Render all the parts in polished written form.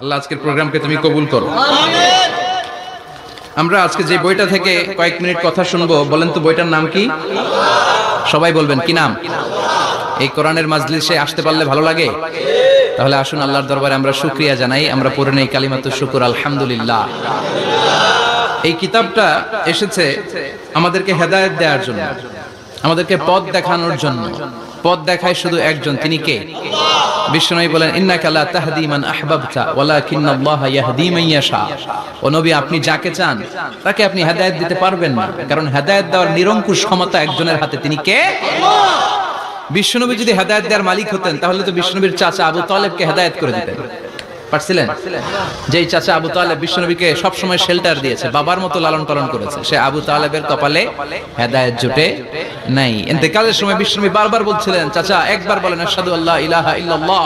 আল্লাহ আজকের প্রোগ্রামকে তুমি কবুল করো। আমরা আজকে যে বইটা থেকে কয়েক মিনিট কথা শুনবো, বলেন তো বইটার নাম কি? সবাই বলবেন কি নাম? এই কোরআনের মাজলিসে আসতে পারলে ভালো লাগে। তাহলে আসুন আল্লাহর দরবারে আমরা শুকরিয়া জানাই। আমরা পড়ে নেই কালিমাতু শুকর, আলহামদুলিল্লাহ। এই কিতাবটা এসেছে আমাদেরকে হেদায়েত দেওয়ার জন্য, আমাদেরকে পথ দেখানোর জন্য। পথ দেখায় শুধু একজন, তিনি কে? বিশ্বনবী বলেন, ইন্নাকা লা তাহদি মান আহবাবতা ওয়ালাকিন্নাল্লাহা ইয়াহদি মান ইয়াশা। ও নবী, আপনি যাকে চান তাকে আপনি হেদায়েত দিতে পারবেন না, কারণ হেদায়েত দেওয়ার নিরঙ্কুশ ক্ষমতা একজনের হাতে, তিনি কে? বিশ্বনবী যদি হেদায়েত দেওয়ার মালিক হতেন তাহলে তো বিশ্বনবীর চাচা আবু তালেবকে হেদায়েত করে দিতেন পারছিলেন। যেই চাচা আবু তালেব বিশ্বনবীকে সবসময় শেল্টার দিয়েছে, বাবার মতো লালন পালন করেছে, সে আবু তালেবের কপালে হেদায়েত জুটে নাই। ইন্তেকালের সময় বিশ্বনবী বারবার বলছিলেন, চাচা একবার বলেন আশহাদু আল্লা ইলাহা ইল্লাল্লাহ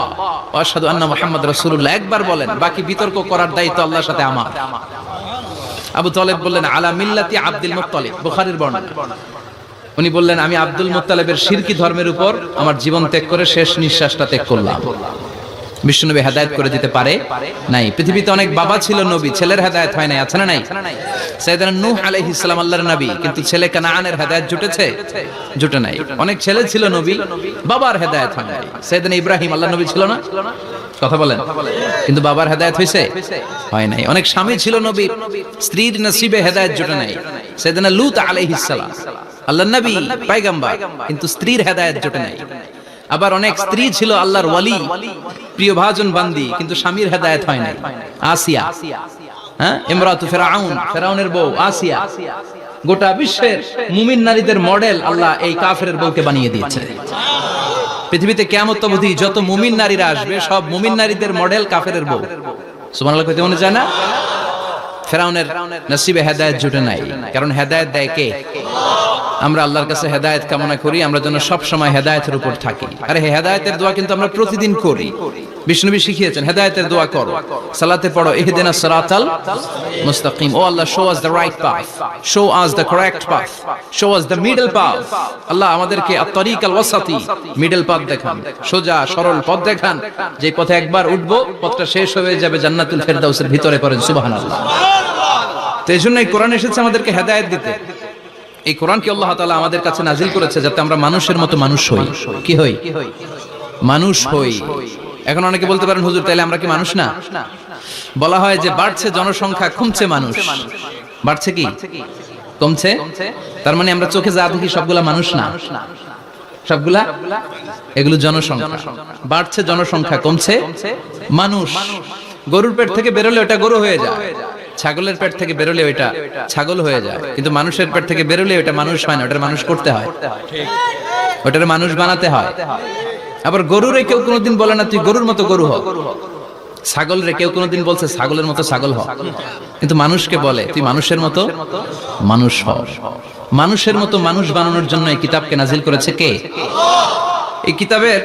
ওয়া আশহাদু আন্না মুহাম্মাদ রাসূলুল্লাহ, একবার বলেন, বাকি বিতর্ক করার দায়িত্ব আল্লাহর সাথে আমার। আবু তালেব বললেন, আলা মিল্লাতি আব্দুল মুত্তালিব, বুখারীর বর্ণনা। উনি বললেন, আমি আব্দুল মুত্তালিবের শিরকি ধর্মের উপর আমার জীবন ত্যাগ করে শেষ নিঃশ্বাসটা ত্যাগ করলাম। বিশ্বনবী হেদায়েত করে দিতে পারে নাই। পৃথিবীতে অনেক বাবা ছিল নবী, ছেলের হেদায়েত হয় নাই, আছে না নাই? সাইয়েদনা নূহ আলাইহিস সালাম আল্লাহর নবী, কিন্তু ছেলে কানানের হেদায়েত জুটেছে? জুটে নাই। অনেক ছেলে ছিল নবী, বাবার হেদায়েত হয় নাই। সাইয়েদনা ইব্রাহিম আল্লাহর নবী ছিল না? কথা বলেন। কিন্তু বাবার হেদায়েত হইছে? হয় নাই। অনেক স্বামী ছিল নবী, স্ত্রীর নসিবে হেদায়েত জুটে নাই। সাইয়েদনা লূত আলাইহিস সালাম আল্লাহর নবী, পয়গম্বর, কিন্তু স্ত্রীর হেদায়েত জুটে নাই। আবার অনেক স্ত্রী ছিল আল্লাহর ওয়ালি, প্রিয় ভাজন বান্দি, কিন্তু স্বামীর হেদায়েত হয় নাই। আসিয়া, হ্যাঁ, ইমরাতু ফিরাউন, ফিরাউনের বউ আসিয়া, গোটা বিশ্বের মুমিন নারীদের মডেল আল্লাহ এই কাফেরের বউকে বানিয়ে দিয়েছে। পৃথিবীতে কিয়ামত অবধি যত মুমিন নারীরা আসবে সব মুমিন নারীদের মডেল কাফেরের বউ। সুবহানাল্লাহ কইতে মনে যায় না? ফিরাউনের নসিবে হেদায়েত জুটে নাই, কারণ হেদায়েত দেয় কে? আমরা আল্লাহর কাছে হেদায়েত কামনা করি, আমরা যেন সব সময় হেদায়েতের উপর থাকি। আরে হেদায়েতের দোয়া কিন্তু আমরা প্রতিদিন করি। বিষ্ণুবী শিখিয়েছেন হেদায়েতের দোয়া করো, সালাতে পড়ো, ইহদিনাস সিরাতাল মুস্তাকিম, ও Allah show us the right path, show us the correct path, show us the middle path. Allah আমাদেরকে আত-তারিকাল ওয়াসাতি, মিডল পাথ দেখান, সোজা সরল পথ দেখান, যে পথে একবার উঠবো পথটা শেষ হয়ে যাবে জান্নাতুল ফেরদাউসের ভিতরে। পড়েন সুবহানাল্লাহ। তো এইজন্য এই কোরআন এসেছে আমাদেরকে হেদায়েত দিতে। এই কোরআনকে আল্লাহ তাআলা আমাদের কাছে নাজিল করেছে যাতে আমরা মানুষের মতো মানুষ হই। কি হই? মানুষ হই। এখন অনেকে বলতে পারেন, হুজুর তাইলে আমরা কি মানুষ না? বলা হয় যে বাড়ছে জনসংখ্যা, কমছে মানুষ। বাড়ছে কি কমছে? তার মানে আমরা চোখে যা দেখি সবগুলা মানুষ না, সবগুলা এগুলো জনসংখ্যা। বাড়ছে জনসংখ্যা, কমছে মানুষ। গরুর পেট থেকে বেরোলে ওটা গরু হয়ে যায়, ছাগলের পেট থেকে বেরোলে ওইটা ছাগল হয়ে যায়, কিন্তু মানুষের পেট থেকে বেরোলে ওইটা মানুষ হয় না, ওটার মানুষ করতে হয়, ওটার মানুষ বানাতে হয়। আবার গরুরে কেউ কোনোদিন বলে না তুই গরুর মতো গরু হ, ছাগলরে কেউ কোনোদিন বলছে ছাগলের মতো ছাগল হ, কিন্তু মানুষকে বলে তুই মানুষের মতো মানুষ হ। মানুষের মতো মানুষ বানানোর জন্য এই কিতাবকে নাজিল করেছে কে? এই কিতাবের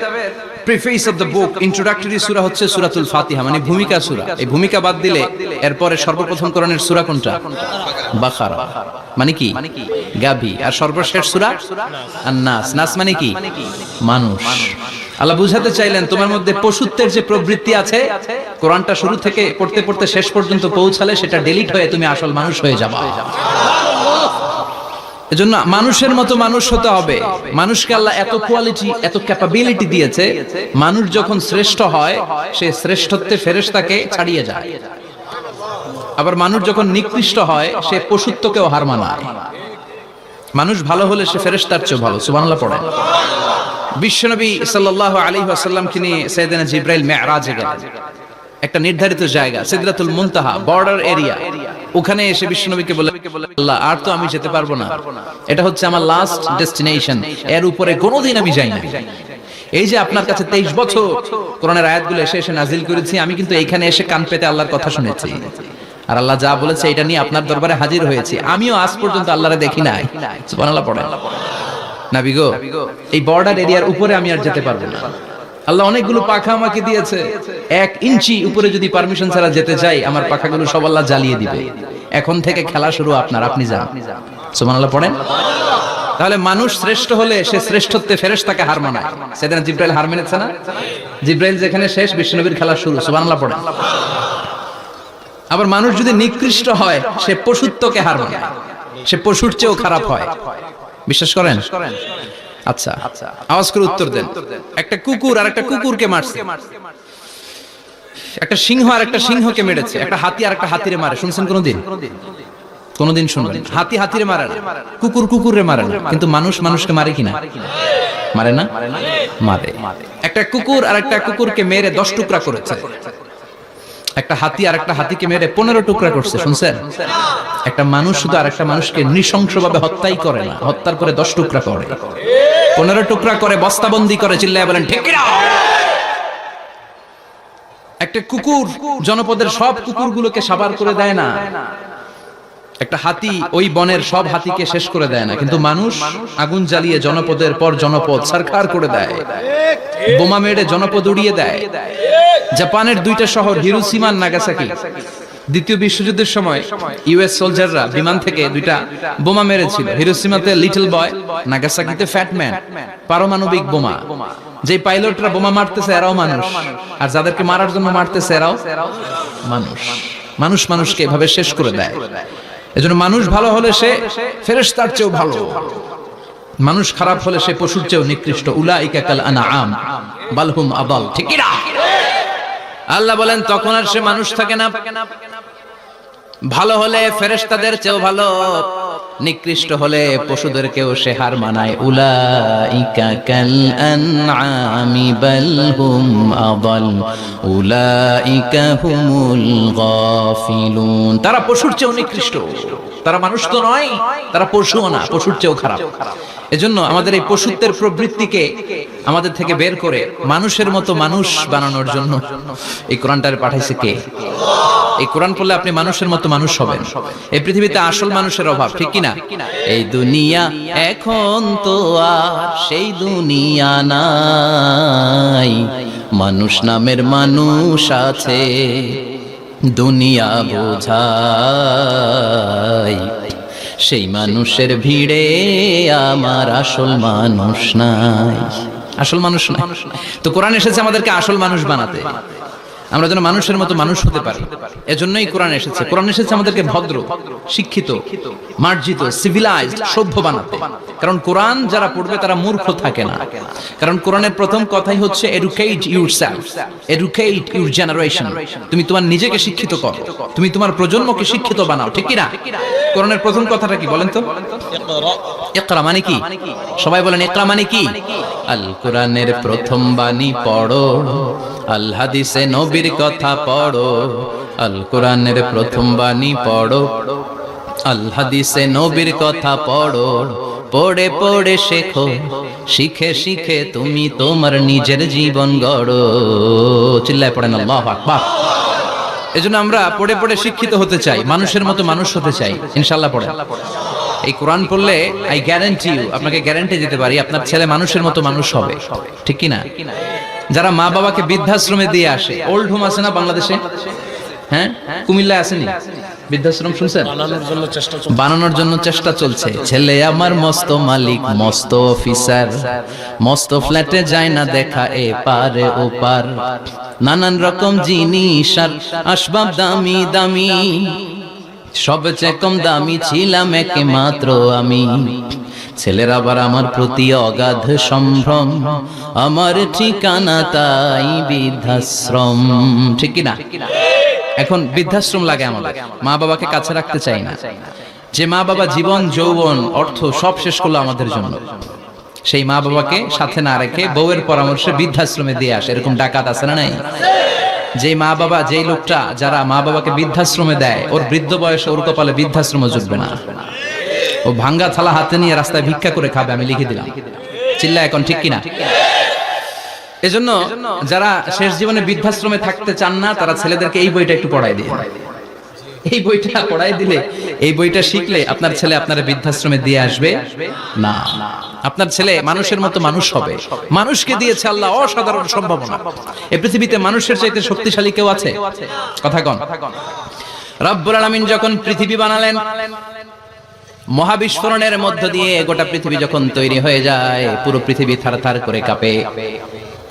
preface of the book, introductory সূরা হচ্ছে সূরাতুল ফাতিহা, মানে ভূমিকা সূরা। এই ভূমিকা বাদ দিলে এরপরে সর্বপ্রথম কোরআনের সূরা কোনটা? বাকারা, মানে কি? গাভী। আর সর্বশেষ সূরা আন-নাস। নাস মানে কি? মানুষ। আল্লাহ বুঝাতে চাইলেন তোমার মধ্যে পশুত্বের যে প্রবৃত্তি আছে, কোরআনটা শুরু থেকে পড়তে পড়তে শেষ পর্যন্ত পৌঁছালে সেটা ডিলিট হয়ে তুমি আসল মানুষ হয়ে যাবে। এজন্য মানুষের মতো মানুষ হতে হবে। মানুষকে আল্লাহ এত কোয়ালিটি, এত ক্যাপাবিলিটি দিয়েছে, মানুষ যখন শ্রেষ্ঠ হয় সে শ্রেষ্ঠত্বে ফেরেশতাকে ছাড়িয়ে যায়। আবার মানুষ যখন নিকৃষ্ট হয় সে পশুত্বকেও হার মানায়। মানুষ ভালো হলে সে ফেরেশতার চেয়ে ভালো। সুবহানাল্লাহ পড়েন। বিশ্বনবী সাল্লাল্লাহু আলাইহি ওয়াসাল্লামকে নিয়ে সাইয়েদনা জিবরাইল মিরাজে গেলেন একটা নির্ধারিত জায়গা, সিদরাতুল মুনতাহা, বর্ডার এরিয়া। ওখানে এসে বিশ্বনবীকে বলে, আল্লাহ আর তো আমি যেতে পারবো না, এটা হচ্ছে আমার লাস্ট ডেস্টিনেশন, এর উপরে কোনোদিন আমি যাই না। এই যে আপনার কাছে 23 বছর কোরআনের আয়াতগুলো এসে এসে নাজিল করেছি, আমি কিন্তু এইখানে এসে কান পেতে আল্লাহর কথা শুনেছি, আর আল্লাহ যা বলেছে এটা নিয়ে আপনার দরবারে হাজির হয়েছি। আমিও আজ পর্যন্ত আল্লাহরে দেখি নাই। সুবহানাল্লাহ পড়েন। নবী গো, এই বর্ডার এরিয়ার উপরে আমি আর যেতে পারবো না। আল্লাহ অনেকগুলো পাখা আমাকে দিয়েছে, 1 ইঞ্চি উপরে যদি পারমিশন ছাড়া যেতে চাই আমার পাখাগুলো সব আল্লাহ জ্বালিয়ে দিবে। এখন থেকে খেলা শুরু আপনার, আপনি যান। সুবহানাল্লাহ পড়েন। তাহলে মানুষ শ্রেষ্ঠ হলে সে শ্রেষ্ঠত্বে ফেরেশতাকে হার মানায়। সেদিন জিবরাইল হার মেনেছে না? জিবরাইল যেখানে শেষ, বিশ্বনবীর খেলা শুরু। সুবহানাল্লাহ পড়েন। আবার মানুষ যদি নিকৃষ্ট হয় সে পশুত্বকে হার মানায়, সে পশুর চেয়েও খারাপ হয়। বিশ্বাস করেন? আচ্ছা, আওয়াজ করে উত্তর দেন। একটা কুকুর আর একটা কুকুরকে মারছে, একটা সিংহ আর একটা সিংহকে মেরেছে, একটা হাতি আর একটা হাতিরে মারে। শুনছেন কোনদিন? কোনদিন শুনবেন? হাতি হাতিরে মারে না, কুকুর কুকুরে মারে না, কিন্তু মানুষ মানুষকে মারে কিনা? মারে না? মারে। একটা কুকুর আর একটা কুকুরকে মেরে 10 টুকরা করেছে, একটা হাতি আর একটা হাতিকে মেরে 15 টুকরা করছে। শুনছেন? একটা মানুষ শুধু আর একটা মানুষকে নৃশংসভাবে হত্যাই করে না, হত্যার পরে 10 টুকরা করে, 15 টুকরা করে বস্তাবন্দি করে। চিল্লায় বলেন ঠিক কিনা? একটা কুকুর জনপদের সব কুকুরগুলোকে সাবার করে দেয় না, একটা হাতি ওই বনের সব হাতিকে শেষ করে দেয় না, কিন্তু মানুষ আগুন জ্বালিয়ে জনপদের পর জনপদ সরকার করে দেয়, বোমা মেরে জনপদ উড়িয়ে দেয়। জাপানের 2টা শহর হিরোশিমা আর নাগাসাকি, দ্বিতীয় বিশ্বযুদ্ধের সময় ইউএস সোলজাররা বিমান থেকে 2টা বোমা মেরেছিল। হিরোশিমাতে লিটল বয়, নাগাসাকিতে ফ্যাট ম্যান। পারমাণবিক বোমা। যে পাইলটরা বোমা মারতেছে এরাও মানুষ, আর যাদেরকে মারার জন্য মারতেছে এরাও মানুষ। মানুষ মানুষকে এভাবে শেষ করে দেয়। এজন্য মানুষ ভালো হলে সে ফেরেশতার চেয়েও ভালো, মানুষ খারাপ হলে সে পশুর চেয়েও নিকৃষ্ট। উলাইকা কাল আনআম বাল হুম আদাল। ঠিক কি না? আল্লাহ বলেন তখন আর সে মানুষ থাকে না। ভালো হলে ফেরেশতাদের চেয়েও ভালো, নিকৃষ্ট হলে পশুদেরকেও সে হার মানায়। উলাইকা কাল আনআমি বাল হুম আদাল উলাইকা হুমুল গাফিলুন। তারা পশুর চেয়েও নিকৃষ্ট, তারা মানুষ তো নয়, তারা পশুও না, পশুর চেয়েও খারাপ। এজন্য আমাদের এই পশুত্বের প্রবৃত্তিকে আমাদের থেকে বের করে মানুষের মতো মানুষ বানানোর জন্য এই কোরআনটারে পাঠাইছে কে? এই কোরআন পড়লে আপনি মানুষের মতো মানুষ হবেন। এই পৃথিবীতে আসল মানুষের অভাব, ঠিক কি না? এই দুনিয়া এখন তো আর সেই দুনিয়া নাই, মানুষ নামের মানুষ আছে, দুনিয়া বোঝাই, সেই মানুষের ভিড়ে আমার আসল মানুষ নাই। আসল মানুষ নাই। তো কোরআন এসেছে আমাদেরকে আসল মানুষ বানাতে, আমরা যেন মানুষের মতো মানুষ হতে পারি। এজন্যই কোরআন এসেছে। কোরআন এসেছে আমাদেরকে ভদ্র, শিক্ষিত, মার্জিত, সিভিলাইজড, সভ্য বানাতে। কারণ কোরআন যারা পড়বে তারা মূর্খ থাকে না। কারণ কোরআনের প্রথম কথাই হচ্ছে educate yourself, educate your generation. তুমি তোমার নিজেকে শিক্ষিত করো, তুমি তোমার প্রজন্মকে শিক্ষিত বানাও। ঠিক কি না? কোরআনের প্রথম কথাটা কি বলেন তো? ইকরা মানে কি? সবাই বলেন ইকরা মানে কি? আল কোরআনের প্রথম বাণী পড়ো, আল হাদিসে নবীর কথা পড়ো। আল কোরআনের প্রথম বাণী পড়ো, আল হাদিসে নবীর কথা পড়ো। পড়ে পড়ে শেখো, শিখে শিখে তুমি তোমার নিজের জীবন গড়ো। চিল্লায় পড়েন আল্লাহু আকবার। এজন্য আমরা পড়ে পড়ে শিক্ষিত হতে চাই, মানুষের মতো মানুষ হতে চাই। ইনশাআল্লাহ পড়েন। এই কোরআন পড়লে আই গ্যারান্টি ইউ, আপনাকে গ্যারান্টি দিতে পারি আপনার ছেলে মানুষের মতো মানুষ হবে। ঠিক কি না? যারা মা বাবাকে বৃদ্ধাশ্রমে দিয়ে আসে, ওল্ড হোম আছে না বাংলাদেশে? হ্যাঁ, কুমিল্লায় আসেনি বৃদ্ধাশ্রম? শুনছেন? বানানোর জন্য চেষ্টা চলছে। ছেলে আমার মস্ত মালিক, মস্ত অফিসার, মস্ত ফ্ল্যাটে যায় না দেখা এ পারে ও পার, নানান রকম জিনিস আর আসবাব দামি দামি, সবচেয়ে কম দামি ছিলাম একমাত্র আমি। ছেলের আবার আমার প্রতি অগাধ সম্ভ্রম, আমার ঠিকানা তাই বৃদ্ধাশ্রম। ঠিক কি না? এখন বৃদ্ধাশ্রম লাগে আমাদের, মা বাবাকে কাছে রাখতে চাই না। যে মা বাবা জীবন যৌবন অর্থ সব শেষ করলো আমাদের জন্য, সেই মা বাবাকে সাথে না রেখে বউয়ের পরামর্শে বৃদ্ধাশ্রমে দিয়ে আসে। এরকম ডাকাত আছে না নাই? যে মা বাবা, যেই লোকটা যারা মা বাবাকে বৃদ্ধাশ্রমে দেয়, ওর বৃদ্ধ বয়সে ওর কপালে বৃদ্ধাশ্রম জুটবে না। ও ভাঙ্গা থালা হাতে নিয়ে রাস্তায় ভিক্ষা করে খাবে, আমি লিখে দিলাম। চিল্লা এখন ঠিক কিনা? এজন্য যারা শেষ জীবনে বৃদ্ধাশ্রমে থাকতে চান না, তারা ছেলেদেরকে এই বইটা একটু পড়াই দিয়ে, এই বইটা পড়াই দিলে, এই বইটা শিখলে আপনার ছেলে আপনার বৃদ্ধাশ্রমে দিয়ে আসবে না। আপনার ছেলে মানুষের মতো মানুষ হবে। মানুষকে দিয়েছে আল্লাহ অসাধারণ সম্ভাবনা। এই পৃথিবীতে মানুষের চাইতে শক্তিশালী কেউ আছে? কথা কন। রব্বুল আলামিন যখন পৃথিবী বানালেন, মহাবিস্ফোরণের মধ্য দিয়ে গোটা পৃথিবী যখন তৈরি হয়ে যায়, পুরো পৃথিবী থারথার করে কাঁপে।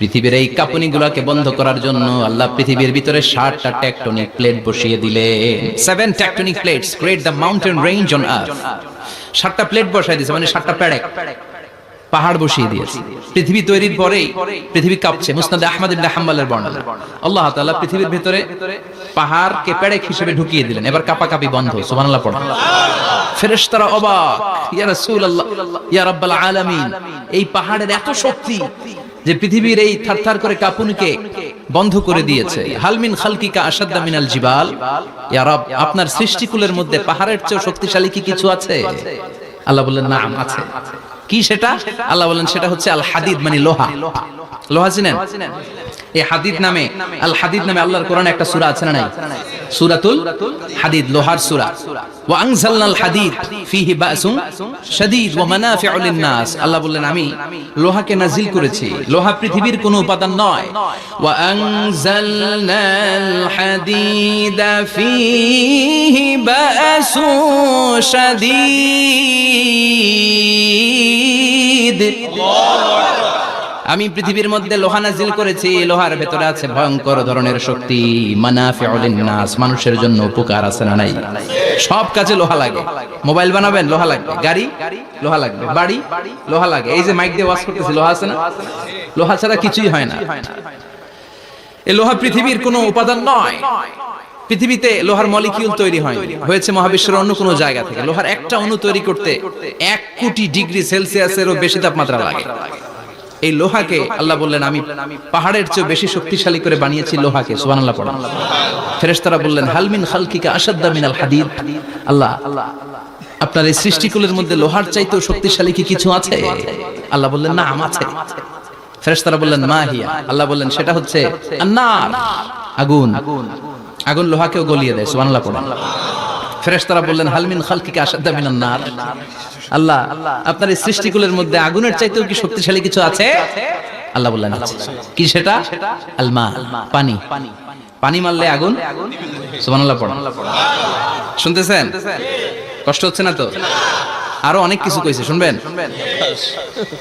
পৃথিবীর এই কাঁপুনিগুলোকে বন্ধ করার জন্য আল্লাহ পৃথিবীর ভিতরে 7টা টেকটনিক প্লেট বসিয়ে দিলেন। 7 tectonic plates create the mountain range on earth. 7টা প্লেট বসাই দিয়েছে, মানে 7টা পেরেক, পাহাড় বসিয়ে দিয়েছে। পৃথিবী তৈরির পরেই পৃথিবী কাঁপছে। মুসনাদে আহমদ ইবনে হাম্বলের বর্ণনা, আল্লাহ তাআলা পৃথিবীর ভিতরে পাহাড়কে পেরেক হিসেবে ঢুকিয়ে দিলেন। এবার কাঁপাকাঁপি বন্ধ। সুবহানাল্লাহ পড়েন। ফেরেশতারা অবাক, ইয়া রাসূলুল্লাহ, ইয়া রাব্বাল আলামিন, এই পাহাড়ের এত শক্তি যে পৃথিবীর এই থারথার করে কাঁপুনিকে বন্ধ করে দিয়েছে। হাল মিন খালকিকা আশাদ্দা মিনাল জিবাল, ইয়া রব, আপনার সৃষ্টিকুলের মধ্যে পাহাড়ের চেয়ে শক্তিশালী কি কিছু আছে? আল্লাহ বললেন নাম আছে। কি সেটা? আল্লাহ বলেন সেটা হচ্ছে আল হাদিদ, মানে লোহা। লোহা চিনেন? এই হাদিদ নামে, আল হাদিদ নামে আল্লাহর কোরআনে একটা সূরা আছে না নাই? সূরাতুল হাদিদ, লোহার সূরা। ওয়া আনজালনাল হাদিদ ফীহি বাসুন শাদীদ ওয়া মানাফিউ লিন-নাস। আল্লাহ বললেন আমি লোহাকে নাজিল করেছি। লোহা পৃথিবীর কোনো উপাদান নয়। ওয়া আনজালনাল হাদিদা ফীহি বাসুন শাদীদ। আমি পৃথিবীর মধ্যে লোহা নাজিল করেছি। লোহার ভেতরে আছে ভয়ঙ্কর ধরনের শক্তি। মানাফিউ লিন-নাস, মানুষের জন্য উপকার আছে না নাই? সব কাজে লোহা লাগে। মোবাইল বানাবেন, লোহা লাগবে। গাড়ি, লোহা লাগবে। বাড়ি, লোহা লাগে। এই যে মাইক দিয়ে ওয়াজ করতেছি, লোহা আছে না? লোহা ছাড়া কিছুই হয় না। এই লোহা পৃথিবীর কোনো উপাদান নয়। পৃথিবীতে লোহার মলিকিউল তৈরি হয়নি, হয়েছে মহাবিশ্বের অন্য কোনো জায়গা থেকে। লোহার একটা অণু তৈরি করতে 1 কোটি ডিগ্রি সেলসিয়াসেরও বেশি তাপমাত্রা লাগে। এই লোহাকে আল্লাহ বললেন আমি পাহাড়ের চেয়ে বেশি শক্তিশালী করে বানিয়েছি লোহাকে। সুবহানাল্লাহ পড়েন। ফেরেশতারা বললেন হাল মিন খালকিকা আশাদ্দা মিনাল হাদিদ, আল্লাহ আপনার এই সৃষ্টিকুলের মধ্যে লোহার চাইতেও শক্তিশালী কি কিছু আছে? আল্লাহ বললেন নাম আছে। ফেরেশতারা বললেন মা হিয়া, আল্লাহ বললেন সেটা হচ্ছে আন-নার, আগুন। আগুন লোহাকেও গলিয়ে দেয়। সুবহানাল্লাহ পড়েন। ফেরেশতারা বললেন হাল মিন খালকিকা আশাদ্দা মিনান নার, আল্লাহ আপনার এই সৃষ্টিকুলের মধ্যে আগুনের চাইতেও কি শক্তিশালী কিছু আছে? আল্লাহ বললেন আছে। কি সেটা? আল মা, পানি। পানি মারলে আগুন। সুবহানাল্লাহ পড়েন। শুনতেছেন? কষ্ট হচ্ছে না তো? আরো অনেক কিছু কইছে, শুনবেন?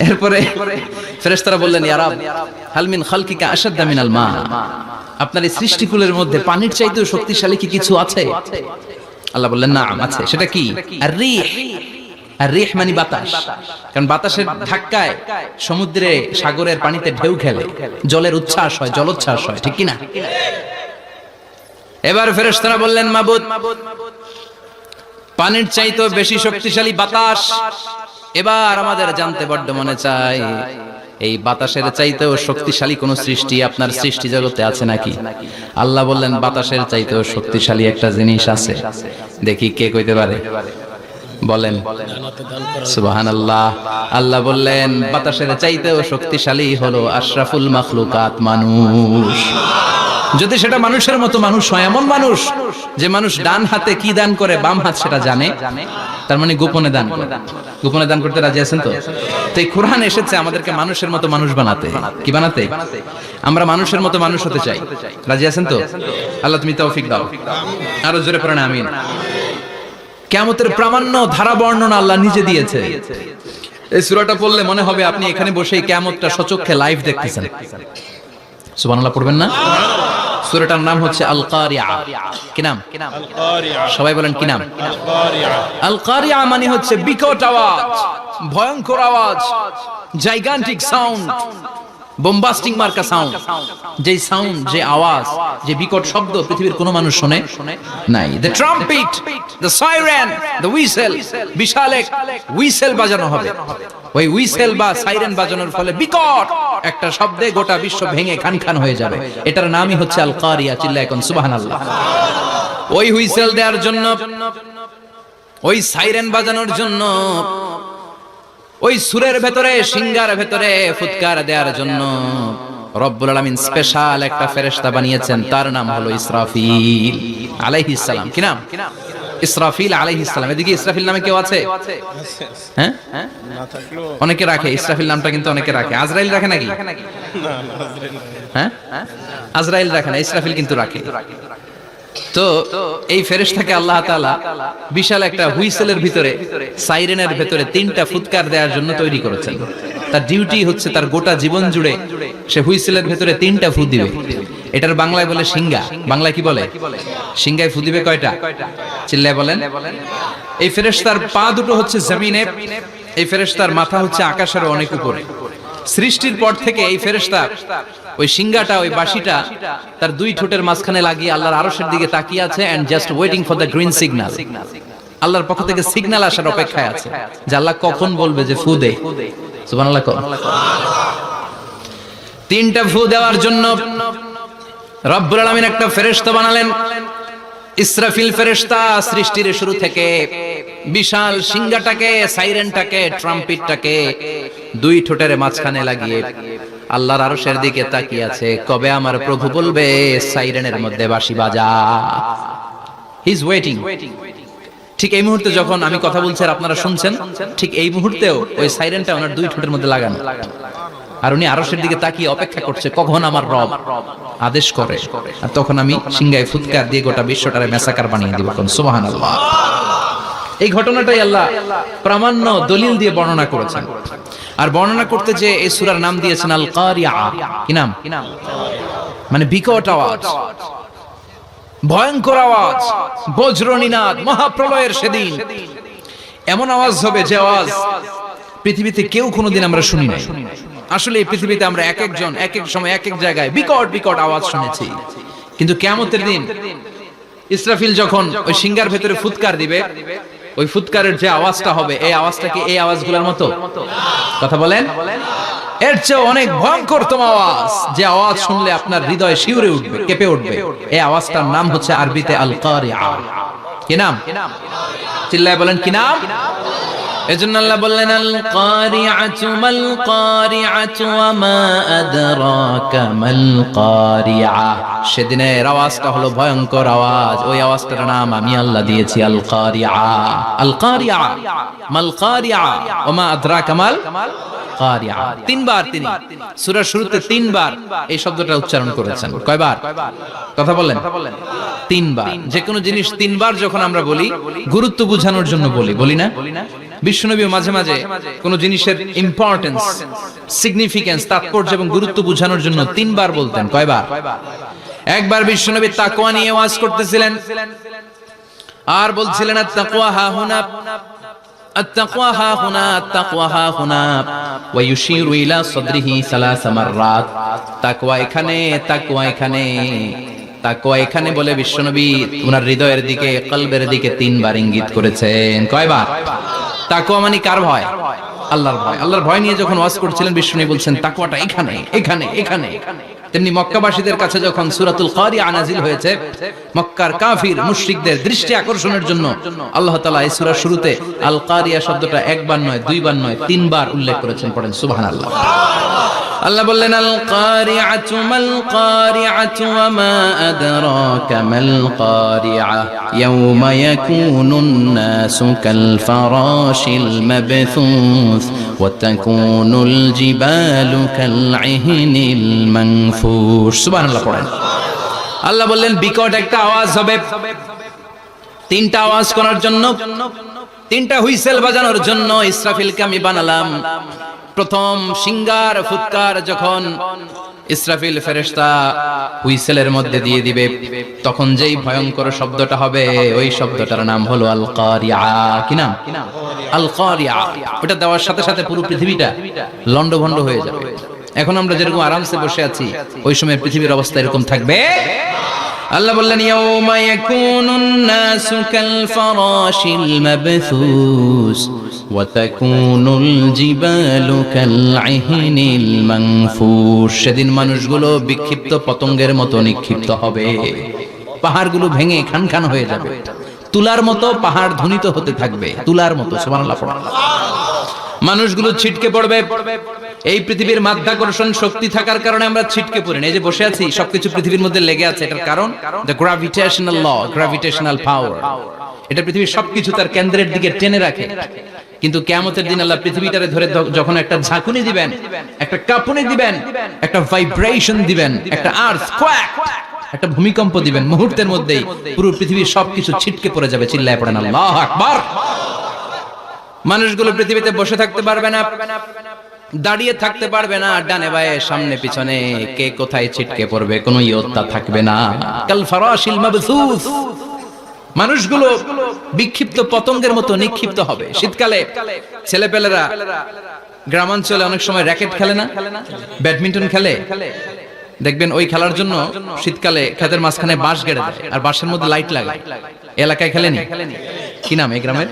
এরপরে ফেরেশতারা বললেন ইয়া রব হাল মিন খালকিকা আশাদ্দা মিনাল মা, আপনার এই সৃষ্টিকুলের মধ্যে পানির চাইতেও শক্তিশালী কি কিছু আছে? আল্লাহ বললেন নাম আছে। সেটা কি? আর রিহ। আর রিহ মানে বাতাস। কারণ বাতাসের ধাক্কায় সমুদ্রে, সাগরের পানিতে ঢেউ খেলে, জলের উচ্ছ্বাস হয়, জলোচ্ছ্বাস হয়, ঠিক কি না? এবার ফেরেশতারা বললেন মাবুদ, পানির চাইতেও বেশি শক্তিশালী বাতাস। এবার আমাদের জানতে বড্ড মনে চায় এই বাতাসের চাইতেও শক্তিশালী কোন সৃষ্টি আপনার সৃষ্টি জগতে আছে নাকি? আল্লাহ বললেন বাতাসের চাইতেও শক্তিশালী একটা জিনিস আছে। দেখি কে কইতে পারে? বলেন সুবহানাল্লাহ। আল্লাহ বললেন বাতাসের চাইতেও শক্তিশালী হলো আশরাফুল মাখলুকাত, মানুষ। যদি সেটা মানুষের মতো মানুষ হয়, এমন মানুষ যে মানুষ ডান হাতে কি দান করে বাম হাত সেটা জানে, তার মানে গোপনে দান করে। গোপনে দান করতে রাজি আছেন তো? তো এই কোরআন এসেছে আমাদেরকে মানুষের মতো মানুষ বানাতে। কি বানাতে? আমরা মানুষের মতো মানুষ হতে চাই। রাজি আছেন তো? আল্লাহ তুমি তৌফিক দাও। আরো জোরে পড়েন আমিন। কিয়ামতের প্রামাণ্য ধারা বর্ণনা আল্লাহ নিজে দিয়েছে। এই সূরাটা পড়লে মনে হবে আপনি এখানে বসেই কিয়ামতটা সচক্ষে লাইভ দেখতেছেন। সুবহানাল্লাহ পড়বেন না? সূরাটার নাম হচ্ছে আল কারিয়া। কি নাম? আল কারিয়া। সবাই বলেন কি নাম? আল কারিয়া। আল কারিয়া মানে হচ্ছে বিকট আওয়াজ, ভয়ঙ্কর আওয়াজ, জাইগান্টিক সাউন্ড, বোম্বাস্টিং মার্কা সাউন্ড। যে সাউন্ড, যে আওয়াজ, যে বিকট শব্দ পৃথিবীর কোনো মানুষ শুনে নাই। The trumpet, the siren, the whistle, বিশাল এক হুইসেল বাজানো হবে। ওই হুইসেল বা সাইরেন বাজানোর ফলে বিকট একটা শব্দে গোটা বিশ্ব ভেঙে খান খান হয়ে যাবে। এটার নামই হচ্ছে আল কারিয়া। চিল্লায় এখন সুবহানাল্লাহ। ওই হুইসেল দেওয়ার জন্য, ওই সাইরেন বাজানোর জন্য, ওই সুরের ভেতরে, সিঙ্গার ভেতরে ফুৎকার দেওয়ার জন্য রব্বুল আলামিন স্পেশাল একটা ফেরেশতা বানিয়েছেন। তার নাম হলো ইসরাফিল আলাইহিস সালাম। কি নাম? ইসরাফিল আলাইহিস সালাম। এদিকে ইসরাফিল নামে কেউ আছে? হ্যাঁ, না থাকলো অনেকে রাখে। ইসরাফিল নামটা কিন্তু অনেকে রাখে। আজরাইল রাখে নাকি? না না, আজরাইল হ্যাঁ, আজরাইল রাখে না, ইসরাফিল কিন্তু রাখে। তো এই ফেরেশতাকে আল্লাহ তাআলা বিশাল একটা হুইসেলের ভিতরে, সাইরেনের ভিতরে 3টা ফুৎকার দেওয়ার জন্য তৈরি করেছেন। তার ডিউটি হচ্ছে তার গোটা জীবন জুড়ে সে হুইসেলের ভেতরে 3টা ফু দিবে। এটার বাংলায় বলে সিংহা। বাংলায় কি বলে? সিংহায় ফু দিবে কয়টা? চিল্লায় বলেন। এই ফেরেশতার পা দুটো হচ্ছে জমিনে, এই ফেরেশতার মাথা হচ্ছে আকাশের অনেক উপরে। সৃষ্টির পর থেকে এই ফেরেশতা ওই সিংহাটা, ওই বাঁশিটা তার 2 ঠোঁটের মাঝখানে লাগিয়ে আল্লাহর আরশের দিকে তাকিয়ে আছে and just waiting for the green signal. আল্লাহর পক্ষ থেকে সিগন্যাল আসার অপেক্ষায় আছে যে আল্লাহ কখন বলবে যে ফু দে। সুবহানাল্লাহ। 3টা ফু দেওয়ার জন্য রব্বুল আলামিন একটা ফেরেশতা বানালেন। ইসরাফিল ফেরেশতা সৃষ্টির শুরু থেকে বিশাল সিংহাটাকে, সাইরেনটাকে, ট্রাম্পিটটাকে 2 ঠোঁটের মাঝখানে লাগিয়ে আল্লাহর আরশের দিকে তাকিয়ে আছে, কবে আমার প্রভু বলবে সাইরেনের মধ্যে বাঁশি বাজা। He is waiting. ঠিক এই মুহূর্তে যখন আমি কথা বলছি আর আপনারা শুনছেন, ঠিক এই মুহূর্তেও ওই সাইরেনটা ওনার 2 ঠোঁটের মধ্যে লাগানো, আর উনি আরশের দিকে তাকিয়ে অপেক্ষা করছে কখন আমার রব আদেশ করে, আর তখন আমি সিংহায় ফুৎকার দিয়ে গোটা বিশ্বটারে মেসাকার বানিয়ে দিব। সুবহানাল্লাহ। এই ঘটনাটাই আল্লাহ প্রামাণ্য দলিল দিয়ে বর্ণনা করেছেন। আর বর্ণনা করতে যে এই সূরার নাম দিয়েছেন আল কারিয়া। কি নাম? মানে বিকট আওয়াজ, ভয়ঙ্কর আওয়াজ, বজ্রনিনাদ, মহাপ্রলয়ের সেদিন এমন আওয়াজ হবে যে আওয়াজ পৃথিবীতে কেউ কোনোদিন আমরা শুনি নাই। আসলে এই পৃথিবীতে আমরা এক একজন এক এক সময় এক এক জায়গায় বিকট বিকট আওয়াজ শুনেছি, কিন্তু কিয়ামতের দিন ইসরাফিল যখন ওই সিংহার ভেতরে ফুৎকার দিবে, ওই ফুৎকারের যে আওয়াজটা হবে, এই আওয়াজটা কি এই আওয়াজগুলোর মতো? কথা বলেন। এর চেয়ে অনেক ভয়ঙ্করতম আওয়াজ, যে আওয়াজ শুনলে আপনার হৃদয় শিউরে উঠবে, কেঁপে উঠবে। এই আওয়াজটার নাম হচ্ছে আরবিতে আল কারিয়া। কি নাম? চিল্লায় বলেন কি নাম? এজন্য আল্লাহ বললেন আল কারিআতু মাল কারিআতু ওয়া মা আদরাকা মাল কারিআ। সেদিনের আওয়াজটা হলো ভয়ঙ্কর আওয়াজ, ওই আওয়াজটার নাম আমি আল্লাহ দিয়েছি আল কারিআ। আল কারিআ মাল কারিআ ওয়া মা আদরাকা মাল কারিআ। 3 বার তিনি সূরার শুরুতে 3 বার এই শব্দটা উচ্চারণ করেছেন। কয়বার? কথা বলেন। 3 বার। যে কোনো জিনিস 3 বার যখন আমরা বলি, গুরুত্ব বোঝানোর জন্য বলি না? বিশ্বনবী মাঝে মাঝে কোন জিনিসের ইম্পর্টেন্স, সিগনিফিকেন্স, তাৎপর্য এবং গুরুত্ব বোঝানোর জন্য 3 বার বলতেন। কয়বার? একবার বিশ্বনবী তাকওয়া নিয়ে ওয়াজ করতেছিলেন আর বলছিলেন আত-তাকওয়া হাহুনা, আত-তাকওয়া হাহুনা, আত-তাকওয়া হাহুনা ওয়া ইউশিরু ইলা সাদরিহি 3 মাররাত। তাকওয়া এখানে, তাকওয়া এখানে, তাকওয়া এখানে বলে বিশ্বনবী ওনার হৃদয়ের দিকে, কলবের দিকে 3 বার ইঙ্গিত করেছেন। কয়বার? তাকওয়া মানে কার ভয়? আল্লাহর ভয়। আল্লাহর ভয় নিয়ে যখন ওয়াজ করছিলেন বিশ্বনবী বলছেন তাকওয়াটা এখানে, এখানে, এখানে। তেমনি মক্কাবাসীদের কাছে যখন সূরাতুল কারিয়া নাজিল হয়েছে, মক্কার কাফির মুশরিকদের দৃষ্টি আকর্ষণের জন্য আল্লাহ তাআলা এই সূরার শুরুতে আল কারিয়া শব্দটা 1 বার নয়, 2 বার নয়, 3 বার উল্লেখ করেছেন। পড়েন সুবহানাল্লাহ। আল্লাহ বললেন আল কারিআতু মাল কারিআতু ওয়া মা আদরাকা মাল কারিআ ইয়াওমা ইয়াকুনুন নাসু কাল ফারাশিল মাবথুস ওয়া তাকুনুল জিবালু কাল ইহনিল মানফুশ। সুবহানাল্লাহ পড়েন। আল্লাহ বললেন বিকট একটা আওয়াজ হবে, 3টা আওয়াজ করার জন্য, 3টা হুইসেল বাজানোর জন্য ইসরাফিলকে আমি বানালাম। প্রথম সিংহার ফুৎকার যখন ইসরাফিল ফেরেশতা হুইসেলের মধ্যে দিয়ে দিবে, তখন যেই ভয়ঙ্কর শব্দটা হবে, ওই শব্দটার নাম হলো আল কারিয়া। কি নাম? আল কারিয়া। ওটা দেওয়ার সাথে সাথে পুরো পৃথিবীটা লন্ডভন্ড হয়ে যাবে। এখন আমরা যেরকম আরামসে বসে আছি, ওই সময় পৃথিবীর অবস্থা এরকম থাকবে। আল্লাহ বললেন ইয়াউমা ইয়াকুনুন নাসু কাল ফারাশিল মাবথুস ওয়া তাকুনুল জিবালু কাল ইহনিল মানফুশ। সেদিন মানুষগুলো বিক্ষিপ্ত পতঙ্গের মতো নিক্ষিপ্ত হবে, পাহাড়গুলো ভেঙে খানখান হয়ে যাবে, তুলার মতো পাহাড় ধ্বনিত হতে থাকবে, তুলার মতো। সুবহানাল্লাহ। মানুষগুলো ছিটকে পড়বে। এই পৃথিবীর মাধ্যাকর্ষণ শক্তি থাকার কারণে আমরা ছিটকে পড়ি না। এই যে বসে আছি, সবকিছু পৃথিবীর মধ্যে লেগে আছে। এটার কারণ দ্য গ্র্যাভিটেশনাল ল, গ্র্যাভিটেশনাল পাওয়ার। এটা পৃথিবীর সবকিছু তার কেন্দ্রের দিকে টেনে রাখে। কিন্তু কিয়ামতের দিন আল্লাহ পৃথিবীটারে ধরে যখন একটা ঝাঁকুনি দিবেন, একটা কাঁপুনি দিবেন, একটা ভাইব্রেশন দিবেন, একটা আর্থকোয়েক, একটা ভূমিকম্প দিবেন, মুহূর্তের মধ্যেই পুরো পৃথিবীর সবকিছু ছিটকে পড়ে যাবে। চিল্লায় পড়েন আল্লাহু আকবার। মানুষগুলো পৃথিবীতে বসে থাকতে পারবে না। দাঁড়িয়ে থাকতে পারবে না, ডানে বায়ে সামনে পিছনে কে কোথায় ছিটকে পড়বে কোনো ইয়ত্তা থাকবে না। কাল ফারাশিল মাবসুস, মানুষগুলো বিক্ষিপ্ত পতঙ্গের মতো নিক্ষিপ্ত হবে। শীতকালে ছেলেপেলেরা গ্রামাঞ্চলে অনেক সময় র্যাকেট খেলে না, ব্যাডমিন্টন খেলে, দেখবেন ওই খেলার জন্য শীতকালে ক্ষেতের মাঝখানে বাঁশ গেড়ে দেয় আর বাঁশের মধ্যে লাইট লাগে। এলাকায় খেলেনি? কি নাম এই গ্রামের?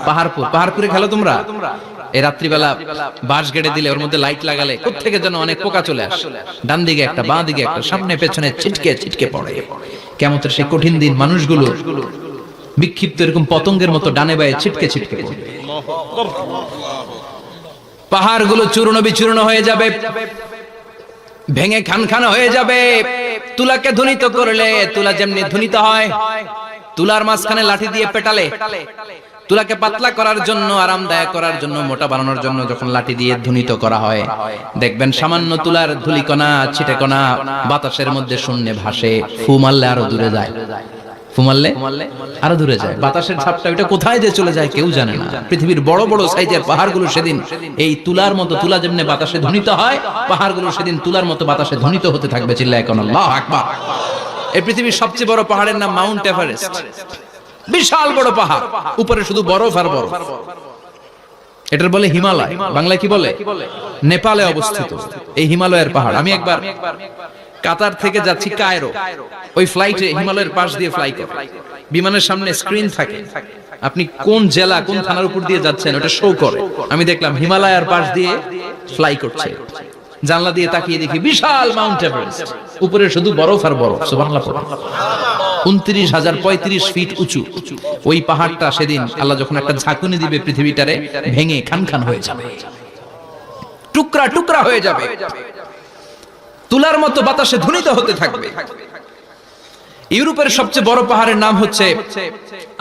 পাহাড়পুর। পাহাড়পুরে খেলো তোমরা? এই রাত্রিবেলা বাঁশ গেড়ে দিলে ওর মধ্যে লাইট লাগালে কোত্থেকে যেন অনেক পোকা চলে আসে, ডান দিকে একটা বাঁ দিকে একটা, সামনে পেছনে ছিটকে ছিটকে পড়ে। কিয়ামতের সেই কঠিন দিন মানুষগুলো বিক্ষিপ্ত এরকম পতঙ্গের মতো ডানে বায়ে ছিটকে ছিটকে পড়বে। পাহাড়গুলো চূর্ণ বিচূর্ণ হয়ে যাবে, ভেঙে খান খান হয়ে যাবে। তুলাকে ধ্বনিত করলে তুলা যেমনি ধ্বনিত হয়, তুলার মাঝখানে লাঠি দিয়ে পেটালে, তুলাকে পাতলা করার জন্য, আরামদায়ক করার জন্য, মোটা বানানোর জন্য যখন লাঠি দিয়ে ধ্বনিত করা হয়, দেখবেন সামান্য তুলার ধুলিকণা ছিটেকণা বাতাসের মধ্যে শূন্যে ভাসে। ফু মারলে আরো দূরে যায়, ফু মারলে আরো দূরে যায়। বাতাসের ছাপটা ওটা কোথায় যে চলে যায় কেউ জানে না। পৃথিবীর বড় বড় সাইজের পাহাড়গুলো সেদিন এই তুলার মতো, তুলা যেমনি বাতাসে ধ্বনিত হয়, পাহাড়গুলো সেদিন তুলার মতো বাতাসে ধ্বনিত হতে থাকবে। চিল্লায় কোন আল্লাহু আকবার। এই পৃথিবীর সবচেয়ে বড় পাহাড়ের নাম মাউন্ট এভারেস্ট। বিশাল বড় পাহাড়, উপরে শুধু বরফ আর বরফ। এটার বলে হিমালয়। বাংলায় কি বলে? নেপালে অবস্থিত এই হিমালয়ের পাহাড়। আমি একবার কাতার থেকে যাচ্ছি কায়রো, ওই ফ্লাইটে হিমালয়ের পাশ দিয়ে ফ্লাই করে, বিমানের সামনে স্ক্রিন থাকে, আপনি কোন জেলা কোন থানার উপর দিয়ে যাচ্ছেন ওটা শো করে। আমি দেখলাম হিমালয়ের পাশ দিয়ে ফ্লাই করছে, জানলা দিয়ে তাকিয়ে দেখি বিশাল মাউন্ট এভারেস্ট, উপরে শুধু বরফ আর বরফ। সুবহানাল্লাহ। 29,035 ফিট উঁচু ওই পাহাড়টা সেদিন আল্লাহ যখন একটা ঝাঁকুনি দিবে পৃথিবীটারে ভেঙে খান খান হয়ে যাবে, টুকরা টুকরা হয়ে যাবে, তুলার মতো বাতাসে ধ্বনিত হতে থাকবে। ইউরোপের সবচেয়ে বড় পাহাড়ের নাম হচ্ছে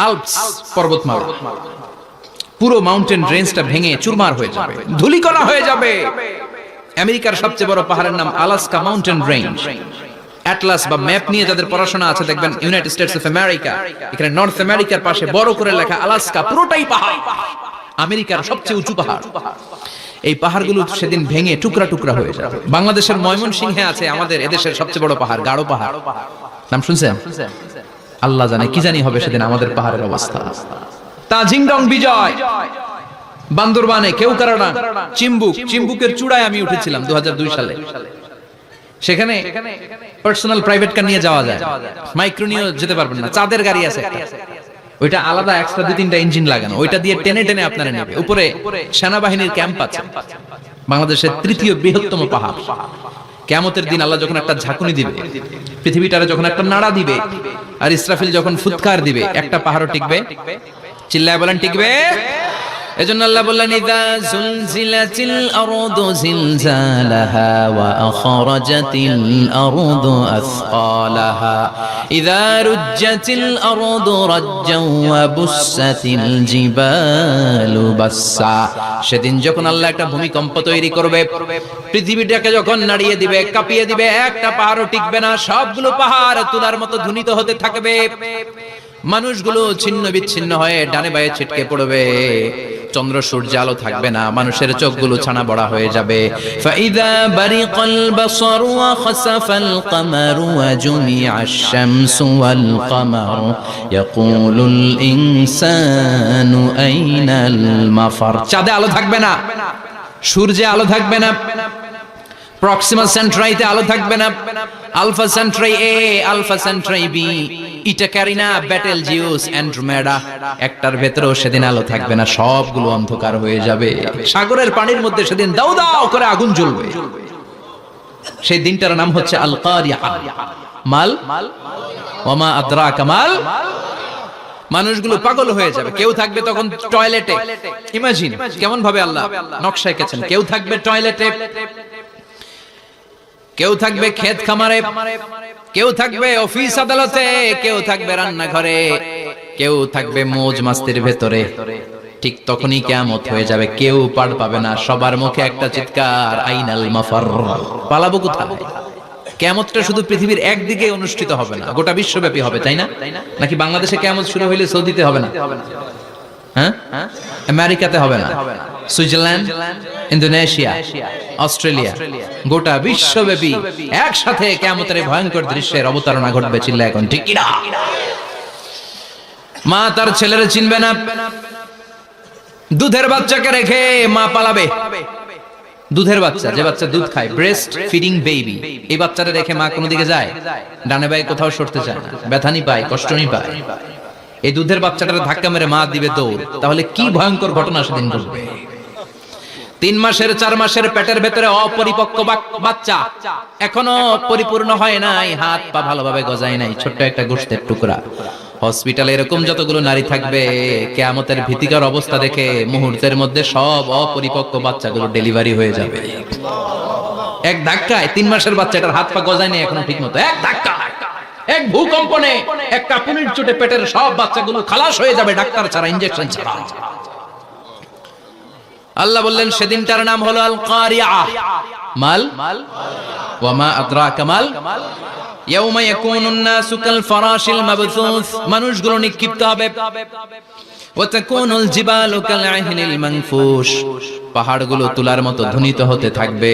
আল্পস পর্বতমালা। পুরো মাউন্টেন রেঞ্জটা ভেঙে চুরমার হয়ে যাবে, ধূলিকণা হয়ে যাবে। আমেরিকার সবচেয়ে বড় পাহাড়ের নাম আলাস্কা মাউন্টেন রেঞ্জ। অ্যাটলাস বা ম্যাপ নিয়ে যাদের পড়াশোনা আছে দেখবেন ইউনাইটেড স্টেটস অফ আমেরিকা, এখানে নর্থ আমেরিকার পাশে বড় করে লেখা আলাস্কা, পুরোটাই পাহাড়, আমেরিকার সবচেয়ে উঁচু পাহাড়। এই পাহাড়গুলো সেদিন ভেঙে টুকরা টুকরা হয়ে যাবে। বাংলাদেশের ময়মনসিংহে আছে আমাদের এদেশের সবচেয়ে বড় পাহাড়, গাঢ় পাহাড়। নাম শুনছেন? আল্লাহ জানে কি জানি হবে সেদিন আমাদের পাহাড়ের অবস্থা। তাজিংডং বিজয়, বান্দরবানে কেওক্রানা, চিম্বুক, চিম্বুকের চূড়ায় আমি উঠেছিলাম 2002 সালে। সেখানে পার্সোনাল প্রাইভেট কার নিয়ে যাওয়া যায়, মাইক্রো নিয়ে যেতে পারবেন না। চাঁদের গাড়ি আছে একটা, ওইটা আলাদা এক্সট্রা 2-3টা ইঞ্জিন লাগানো, ওইটা দিয়ে টেনে টেনে আপনারা নেবে। উপরে সেনাবাহিনীর ক্যাম্প আছে। বাংলাদেশের তৃতীয় বৃহত্তম পাহাড়। কিয়ামতের দিন আল্লাহ যখন একটা ঝাঁকুনি দিবে, পৃথিবীটারে যখন একটা নাড়া দিবে, আর ইসরাফিল যখন ফুৎকার দিবে, একটা পাহাড়ও টিকবে? চিল্লায় বলেন টিকবে? এজন্য আল্লাহ বললেন ইযা যুলজিলাতিল আরদু জিলজালাহা ওয়া আখরাজাতিল আরদু আসকালাহা ইযা রুজ্জাতিল আরদু রাজ্জাও ওয়া বুসসাতিল জিবালু বাসসা। সেদিন যখন আল্লাহ একটা ভূমিকম্প তৈরি করবে, পৃথিবীটাকে যখন নাড়িয়ে দিবে, কাঁপিয়ে দিবে, একটা পাহাড়ও টিকবে না, সবগুলো পাহাড় তুলার মতো ধ্বনিত হতে থাকবে। মানুষগুলো ছিন্ন বিচ্ছিন্ন হয়ে ডানে বায়ে ছিটকে পড়বে, চন্দ্র সূর্য আলো থাকবে না, মানুষের চোখগুলো ছানা বড়া হয়ে যাবে। ফাইদা বারিকাল বাসারু ওয়া খাসাফাল কামারু ওয়া জুমিআশ শামসু ওয়াল কামার ইয়াকুলুল ইনসানু আইনাল মাফার। চাঁদে আলো থাকবে না, সূর্যে আলো থাকবে না, প্রক্সিমা সেন্ট্রাইতে আলো থাকবে না, আলফা সেন্ট্রাই এ, আলফা সেন্ট্রাই বি, ইটা ক্যারিনা, ব্যাটেল জিউস, অ্যান্ড্রোমেডা, একটার ভেতরেও সেদিন আলো থাকবে না, সবগুলো অন্ধকার হয়ে যাবে। সাগরের পানির মধ্যে সেদিন দাউ দাউ করে আগুন জ্বলবে। সেই দিনটার নাম হচ্ছে আল কারিয়া। মাল ওয়ামা আদরাকা মাল। মানুষগুলো পাগল হয়ে যাবে। কেউ থাকবে তখন টয়লেটে, ইমাজিন কেমন ভাবে আল্লাহ নকশা এঁকেছেন। কেউ থাকবে টয়লেটে, কেউ থাকবে ক্ষেত খামারে, কেউ থাকবে অফিস আদালতে, কেউ থাকবে রান্নাঘরে, কেউ থাকবে মৌজ মাস্তির ভেতরে। ঠিক তখনই কিয়ামত হয়ে যাবে, কেউ পার পাবে না, সবার মুখে একটা চিৎকার, আইনাল মাফার। পালাবো কোথায়? কিয়ামতটা শুধু পৃথিবীর একদিকে অনুষ্ঠিত হবে না, গোটা বিশ্বব্যাপী হবে, তাই না? নাকি বাংলাদেশে কিয়ামত শুরু হইলে সৌদিতে হবে না? হ্যাঁ, আমেরিকাতে হবে না? সুইজারল্যান্ড, ইন্দোনেশিয়া, অস্ট্রেলিয়া, গোটা বিশ্বব্যাপী একসাথে কিয়ামতের ভয়ঙ্কর দৃশ্যের অবতারণা ঘটবে। চিল্লা এখন ঠিক কিনা? মা তার ছেলেরে চিনবে না, দুধের বাচ্চাকে রেখে মা পালাবে। দুধের বাচ্চা, যে বাচ্চা দুধ খায়, ব্রেস্ট ফিডিং বেবি, এই বাচ্চাটা রেখে মা কোনো দিকে যায়? ডানে বায়ে কোথাও সরতে চায় না, ব্যথানি পায়, কষ্টনি পায়। এই দুধের বাচ্চাটার ধাক্কা মেরে মা দিবে দৌড়। তাহলে কি ভয়ঙ্কর ঘটনা সেদিন ঘটবে। 3 মাসের 4 মাসের পেটের ভেতরে অপরিপক্ক বাচ্চা, এখনো পরিপূর্ণ হয় নাই, হাত পা ভালোভাবে গজায় নাই, ছোট্ট একটা গোশতের টুকরা। হসপিটালে এরকম যতগুলো নারী থাকবে, কিয়ামতের ভীতিকর অবস্থা দেখে মুহূর্তের মধ্যে সব অপরিপক্ক বাচ্চাগুলো ডেলিভারি হয়ে যাবে। এক ধাক্কায় 3 মাসের বাচ্চাটার হাত পা গজায় নাই এখনো ঠিক মতো, এক ধাক্কায়, এক ভূকম্পনে, এক কাঁপুনির চোটে পেটের সব বাচ্চাগুলো খালাস হয়ে যাবে, ডাক্তার ছাড়া, ইনজেকশন ছাড়া। আল্লাহ বললেন সেদিনটার নাম হলো আল কারিয়া। মাল ওয়া মা আদরাকা মাল ইয়াউমা ইয়াকুনুন নাসু কাল ফারাশিল মাবথুস, মানুষগুলো নিক্ষিপ্ত হবে। ওয়া তাকুনুল জিবালু কাল আহিনিল মানফুশ, পাহাড়গুলো তুলার মতো ধ্বনিত হতে থাকবে।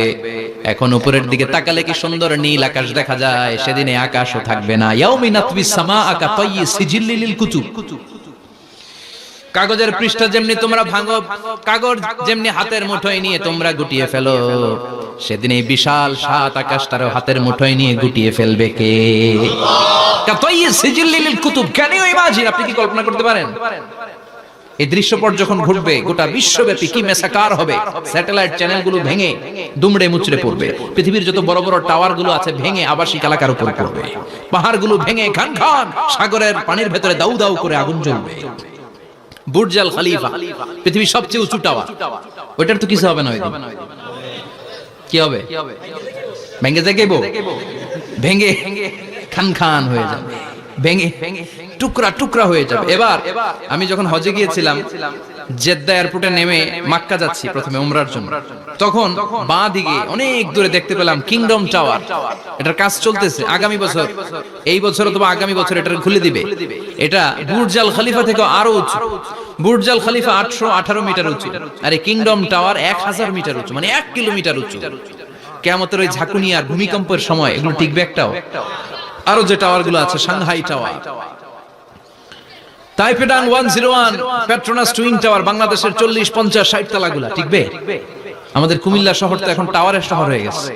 এখন উপরের দিকে তাকালে কি সুন্দর নীল আকাশ দেখা যায়, সেদিনে আকাশও থাকবে না। ইয়াউমি নাতবিস সামাআ কা তায়্যি সিজিল্লিল লিল কুতুব, কাগজের পৃষ্ঠা যেমনি তোমরা ভাঙো, কাগজ যেমনি হাতের মুঠোয় নিয়ে তোমরা গুটিয়ে ফেলো, সেদিন এই বিশাল 7 আকাশটারও হাতের মুঠোয় নিয়ে গুটিয়ে ফেলবে কে? কাতাইয়ি সিজিল্লিল কুতুব। Can you imagine? আপনি কি কল্পনা করতে পারেন এই দৃশ্যপট যখন ঘটবে গোটা বিশ্বব্যাপী কি মেসাকার হবে? স্যাটেলাইট চ্যানেলগুলো ভেঙে দুমড়ে মুচড়ে পড়বে, পৃথিবীর যত বড় বড় টাওয়ার গুলো আছে ভেঙে আবাসিক এলাকার উপর পড়বে, পাহাড়গুলো ভেঙে খান খান সাগরের পানির ভেতরে দাউ দাউ করে আগুন জ্বলবে। বুর্জ আল খলিফা, পৃথিবীর সবচেয়ে উঁচু টাওয়ার, ওইটার তো কিছু হবে না। কি হবে? ভেঙে যাইবো, ভেঙে খান খান হয়ে যাবে, ভেঙে টুকরা টুকরা হয়ে যাবে। এবার আমি যখন হজে গিয়েছিলাম, জেদ্দা এয়ারপোর্টে নেমে মক্কা যাচ্ছি প্রথমে উমরার জন্য, তখন বাঁ দিকে অনেক দূরে দেখতে পেলাম কিংডম টাওয়ার। এটার কাজ চলতেছে, আগামী বছর, এই বছর অথবা আগামী বছর এটা খুলে দিবে। এটা বুর্জ আল খলিফা থেকে আরো উঁচু। বুর্জ আল খলিফা 818 মিটার উঁচু, আর এই কিংডম টাওয়ার 1000 মিটার উঁচু, মানে 1 কিলোমিটার উঁচু। কিয়ামতের ওই ঝাঁকুনি আর ভূমিকম্পের সময় এগুলো টিকবে একটাও? আরো যে টাওয়ার গুলো আছে, সাংহাই টাওয়ার, তাইপেডাং 101, পেট্রোনাস টুইন টাওয়ার, বাংলাদেশের 40, 50, 60 তলাগুলা টিকবে? আমাদের কুমিল্লা শহর তো এখন টাওয়ারের শহর হয়ে গেছে।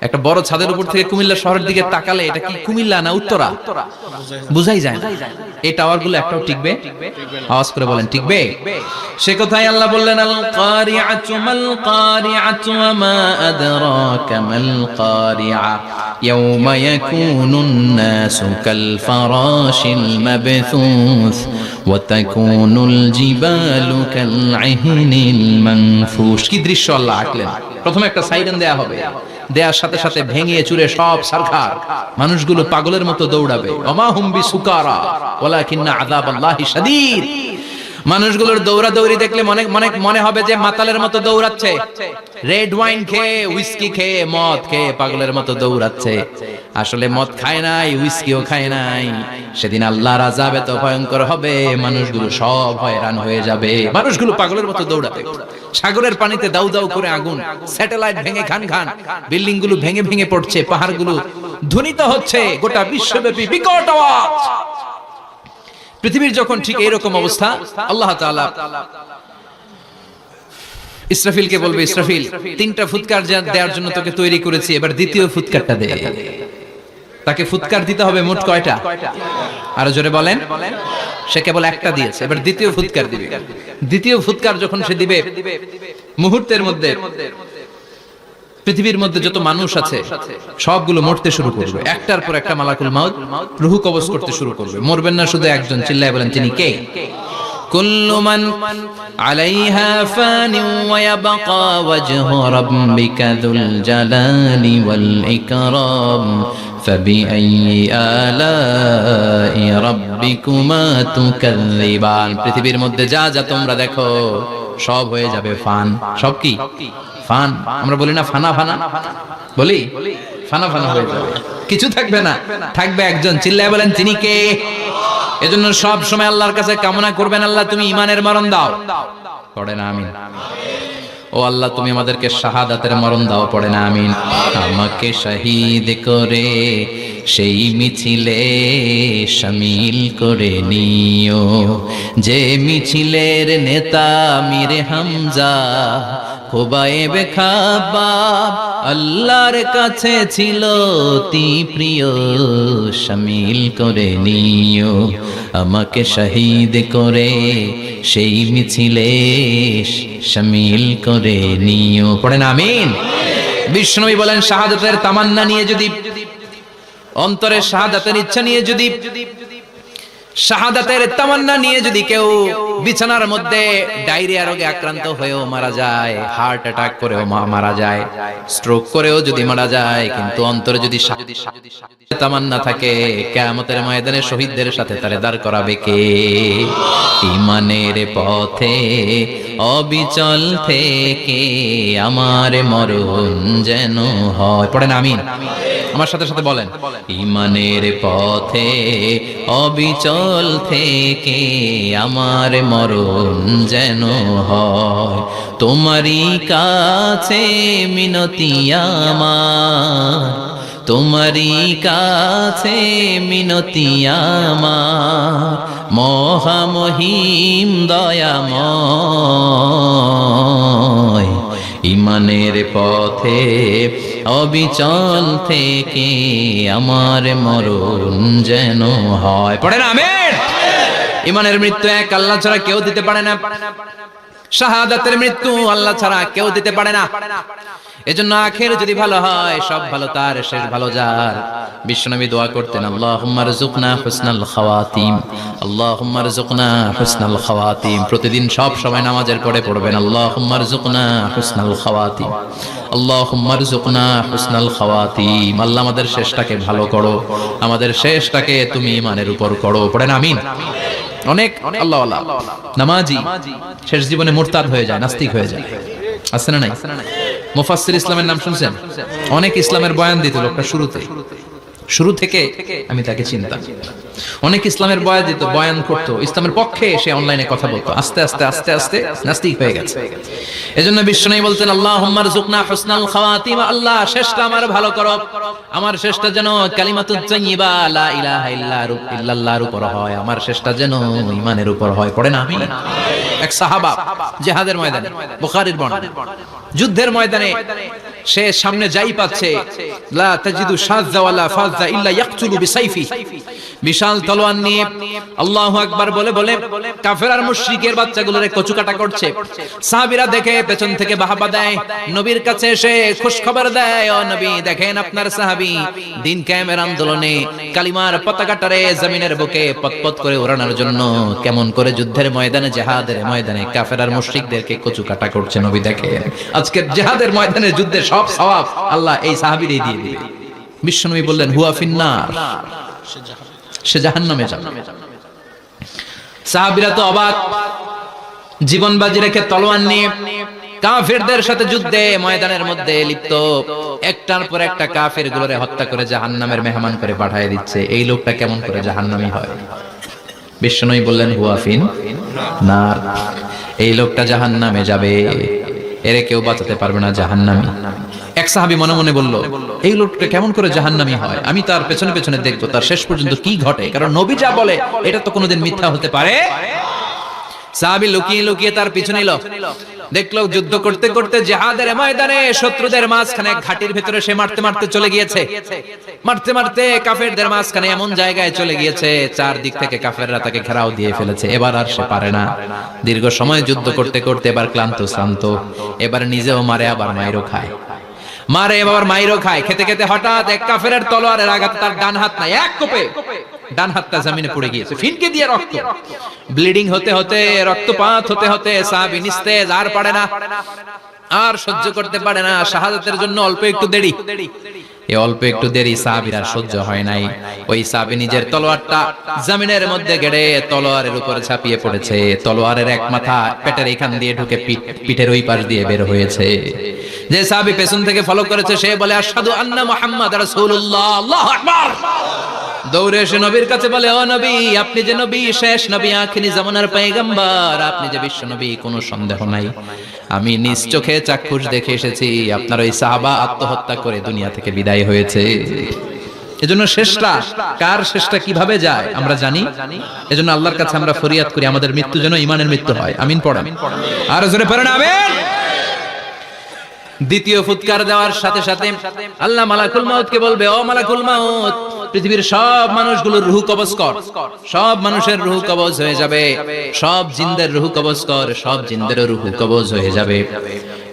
একটা বড় ছাদের উপর থেকে কুমিল্লা শহরের দিকে তাকালে এটা কি কুমিল্লা না উত্তরা বুঝাই যায় না। এই টাওয়ার গুলো একটাও টিকবে? আওয়াজ করে বলেন টিকবে? সে কথাই আল্লাহ বললেন আল কারিআতু মাল কারিআতু ওয়া মা আদরাকা মাল কারিআ ইয়াওমা ইয়াকুনুন নাসু কাল ফারাশিল মাবথুস ওয়া তাকুনুল জিবালু কাল আহিনিল মানফুশ। কি দৃশ্য আল্লাহ আঁকলেন! প্রথমে একটা সাইরেন দেয়া হবে, দেয়ার সাথে সাথে ভেঙে চুরে সব সারখার, মানুষগুলো পাগলের মতো দৌড়াবে। ওমা হুম বিসুকারা ওয়ালাকিন্না আযাবাল্লাহি শাদীদ। মানুষগুলোর দৌড়াদৌড়ি দেখলে মনে হবে যে মাতালের মতো দৌড়াচ্ছে, রেড ওয়াইন খেয়ে, হুইস্কি খেয়ে, মদ খেয়ে পাগলের মতো দৌড়াচ্ছে। আসলে মদ খায় নাই, হুইস্কিও খায় নাই। সেদিন আল্লাহর আযাব এত ভয়ঙ্কর হবে, মানুষগুলো সব হয়রান হয়ে যাবে, মানুষগুলো পাগলের মতো দৌড়াবে। সাগরের পানিতে দাউ দাউ করে আগুন, স্যাটেলাইট ভেঙে খান খান, বিল্ডিং গুলো ভেঙে ভেঙে পড়ছে, পাহাড়গুলো ধ্বনিত হচ্ছে, গোটা বিশ্বব্যাপী বিকট আওয়াজ। পৃথিবীর যখন ঠিক এইরকম অবস্থা, আল্লাহ তাআলা ইসরাফিলকে বলবে, ইসরাফিল 3টা ফুৎকার দেওয়ার জন্য তোকে তৈরি করেছি, এবার দ্বিতীয় ফুৎকারটা দে। তাকে ফুৎকার দিতে হবে মোট কয়টা? আরো জোরে বলেন। সে কেবল একটা দিয়েছে, এবার দ্বিতীয় ফুৎকার দিবে। দ্বিতীয় ফুৎকার যখন সে দিবে, মুহূর্তের মধ্যে পৃথিবীর মধ্যে যত মানুষ আছে সবগুলো মরতে শুরু করবে, একটার পর একটা মালাকুল মাউত রূহ কবজ করতে শুরু করবে। মরবেন না শুধু একজন, চিল্লায় বলেন তিনি কে? কুল্লু মান আলাইহা ফানি ওয়া ইয়াবকা ওয়াজহু রাব্বিকা যুল জালালি ওয়াল ইকরাম ফাবিআইয়ি আলাই রাব্বিকুমা তুকাযযিবান। পৃথিবীর মধ্যে যা যা তোমরা দেখো সব হয়ে যাবে ফান। সব কি? ফান। আমরা বলি না ফানা ফানা, বলি ফানা ফানা হয়ে যাবে, কিছু থাকবে না, থাকবে একজন, চিল্লায় বলেন তিনি কে? এজন্য সব সময় আল্লাহর কাছে কামনা করবেন, আল্লাহ তুমি ঈমানের মরণ দাও। পড়ে না আমিন। ও আল্লাহ তুমি আমাদেরকে শাহাদাতের মরণ দাও, পড়ে না আমিন। আমাকে শহীদ করে সেই মিছিলে শামিল করে নিও, যে মিছিলের নেতা মীরে হামজা খোবায়েবে খাব্বাব আল্লাহর কাছে ছিল অতি প্রিয়, শামিল করে নিও। আমাকে শহীদ করে সেই মিছিলে শামিল করে নিও, পড়েন আমিন। বিষ্ণু বলেন শাহাদাতের তামান্না নিয়ে যদি, অন্তরের শাহাদাতের ইচ্ছা নিয়ে যদি, শাহাদাতের তামান্না নিয়ে যদি কেউ বিছানার মধ্যে ডায়রিয়া রোগে আক্রান্ত হয়েও মারা যায়, হার্ট অ্যাটাক করেও মারা যায়, স্ট্রোক করেও যদি মারা যায়, কিন্তু অন্তরে যদি তামান্না থাকে, কিয়ামতের ময়দানে শহীদদের সাথে তারে দাঁড় করাবে কে? ঈমানের পথে অবিচল থেকে আমার মরণ যেন হয়, পড়েন আমিন। আমার সাথে সাথে বলেন, ঈমানের পথে অবিচল থেকে আমার মরণ যেন হয়, তোমারই কাছে মিনতি আমার, তোমারই কাছে মিনতি আমার, মহামহিম দয়াময়। ঈমানের পথে অবিচল থেকে আমার মরণ যেন হয়, পড়েন আমিন। ঈমানের মৃত্যু এক আল্লাহ ছাড়া কেউ দিতে পারে না, শাহাদাতের মৃত্যু আল্লাহ ছাড়া কেউ দিতে পারে না। এজন্য আখের যদি ভালো হয়, সব ভালো তার, শেষ ভালো যার। বিশ্বনবী দোয়া করতেন, আল্লাহুম্মা রযুকনা হুসনাল খাওয়াতিম, আল্লাহুম্মা রযুকনা হুসনাল খাওয়াতিম। প্রতিদিন সব সময় নামাজের পরে পড়বেন, আল্লাহুম্মা রযুকনা হুসনাল খাওয়াতিম, আল্লাহুম্মা রযুকনা হুসনাল খাওয়াতিম। আল্লাহ আমাদের শেষটাকে ভালো করো, আমাদের শেষটাকে তুমি ঈমানের উপর করো, পড়েন আমিন। অনেক আল্লাহ ওয়ালা নামাজি শেষ জীবনে মুরতাদ হয়ে যায়, নাস্তিক হয়ে যায়, আছে না নাই? মুফাসসির ইসলামের নাম শুনছেন? অনেক ইসলামের বয়ান দিত লোকটা শুরু থেকে আমি তাকে চিনতাম। অনেক ইসলামের বয়ান দিত, বয়ান করতো, ইসলামের পক্ষে সে অনলাইনে কথা বলতো, আস্তে আস্তে আস্তে আস্তে নাস্তিক হয়ে গেছে। এজন্য বিশ্বনবী বলতেন, আল্লাহুম্মা রযুকনা হুসনাল খাওয়াতিম, আল্লাহ শেষটা আমার ভালো করো, আমার শেষটা যেন কালিমাতুত তাইয়্যিবা লা ইলাহা ইল্লাল্লাহর উপর হয়, আমার শেষটা যেন ঈমানের উপর হয়, পড়েন আমিন। এক সাহাবা জিহাদের ময়দানে, বুখারীর বর্ণনা, যুদ্ধের ময়দানে সে সামনে যাই পাচ্ছে, লা তাজিদু শাযযা ওয়ালা ফাযযা ইল্লা ইয়াকতুলু বিসাইফি, বিশাল তলোয়ার নিয়ে আল্লাহু আকবার বলে বলে কাফের আর মুশরিকের বাচ্চাগুলোরে কচুকাটা করছে। সাহাবীরা দেখে পেছন থেকে বাহাবা দেয়, নবীর কাছে এসে খুশখবর দেয়, ও নবী দেখেন আপনার সাহাবী দিন কায়েমের আন্দোলনে কালিমার পতাকাটারে জমিনের বুকে পতপত করে ওড়ানোর জন্য কেমন করে যুদ্ধের ময়দানে, জিহাদের ময়দানে কাফের আর মুশরিকদেরকে কচুকাটা করছে। নবী দেখেন আজকে জিহাদের ময়দানে যুদ্ধের সব সওয়াব আল্লাহ এই সাহাবীরই দিয়ে দিবে। বিশ্বনবী বললেন, হুয়া ফিন্নার, সে জাহান্নামে যাবে। সাহাবীরা তো অবাক, জীবন বাজি রেখে তলোয়ার নিয়ে কাফেরদের সাথে যুদ্ধে ময়দানের মধ্যে লিপ্ত, একটার পর একটা কাফের গুলোরে হত্যা করে জাহান্নামের মেহমান করে পাঠিয়ে দিচ্ছে, এই লোকটা কেমন করে জাহান্নামী হয়? বিশ্বনবী বললেন, হুয়া ফিন নার, এই লোকটা জাহান্নামে যাবে, এরে কেউ বাঁচাতে পারবে না, জাহান্নামী। এক সাহাবী মনে মনে বলল, এই লোকটা কেমন করে জাহান্নামী হয়, আমি তার পেছনে পেছনে দেখবো তার শেষ পর্যন্ত কি ঘটে, কারণ নবী যা বলে এটা তো কোনোদিন মিথ্যা হতে পারে। সাহাবী লুকিয়ে লুকিয়ে তার পিছনে এলো, দেখলো যুদ্ধ করতে করতে জিহাদের ময়দানে শত্রুদের মাঝখানে ঘাটির ভিতরে সে মারতে মারতে চলে গিয়েছে, মারতে মারতে কাফেরদের মাঝখানে এমন জায়গায় চলে গিয়েছে চারদিক থেকে কাফেররা তাকে ঘেরাও দিয়ে ফেলেছে। এবার আর সে পারে না, দীর্ঘ সময় যুদ্ধ করতে করতে এবার ক্লান্ত শ্রান্ত, এবার নিজেও মারে আবার মাইরও খায়, মারে আবার মাইরও খায়। খেতে খেতে হঠাৎ এক কাফেরের তলোয়ারের আঘাতে তার ডান হাত নাই, এক কোপে ডান হাতটা জমিনে পড়ে গিয়েছে, ফিনকে দিয়ে রক্ত, ব্লিডিং হতে হতে, রক্তপাত হতে হতে সাহাবী নিস্তেজ, আর পারে না, আর সহ্য করতে পারে না। শাহাদাতের জন্য অল্প একটু দেরি, এই অল্প একটু দেরি সাহাবীর আর সহ্য হয় নাই। ওই সাহাবী নিজের তলোয়ারটা জমিনের মধ্যে গেড়ে তলোয়ারের উপরে ছাপিয়ে পড়েছে, তলোয়ারের এক মাথা পেটের এখান দিয়ে ঢুকে পিঠের ওই পাশ দিয়ে বের হয়েছে। যে সাহাবী পেছন থেকে ফলো করেছে সে বলে, আশহাদু আন্না মুহাম্মাদ রাসূলুল্লাহ, আল্লাহু আকবার। দৌড়ে এসে নবীর কাছে বলে, ও নবী, আপনি যে নবী, শেষ নবী, আখিরি জামানার পয়গম্বর, আপনি যে বিশ্ব নবী, কোনো সন্দেহ নাই। আমি নিজ চোখে চাক্ষুষ দেখে এসেছি আপনার ওই সাহাবা আত্মহত্যা করে দুনিয়া থেকে বিদায় হয়েছে। এজন্য শেষটা কার, শেষটা কিভাবে যায় আমরা জানি। এজন্য আল্লাহর কাছে আমরা ফরিয়াদ করি আমাদের মৃত্যু যেন ঈমানের মৃত্যু হয়। আমিন পড়েন, আর জোরে পড়েন আমিন। দ্বিতীয় ফুৎকার দেওয়ার সাথে সাথে আল্লাহ মালাকুল মাউতকে বলবে, ও মালাকুল মাউত, পৃথিবীর সব মানুষগুলোর রূহ কবজ কর। সব মানুষের রূহ কবজ হয়ে যাবে, সব জিনদের রূহ কবজ কর, সব জিনদেরও রূহ কবজ হয়ে যাবে।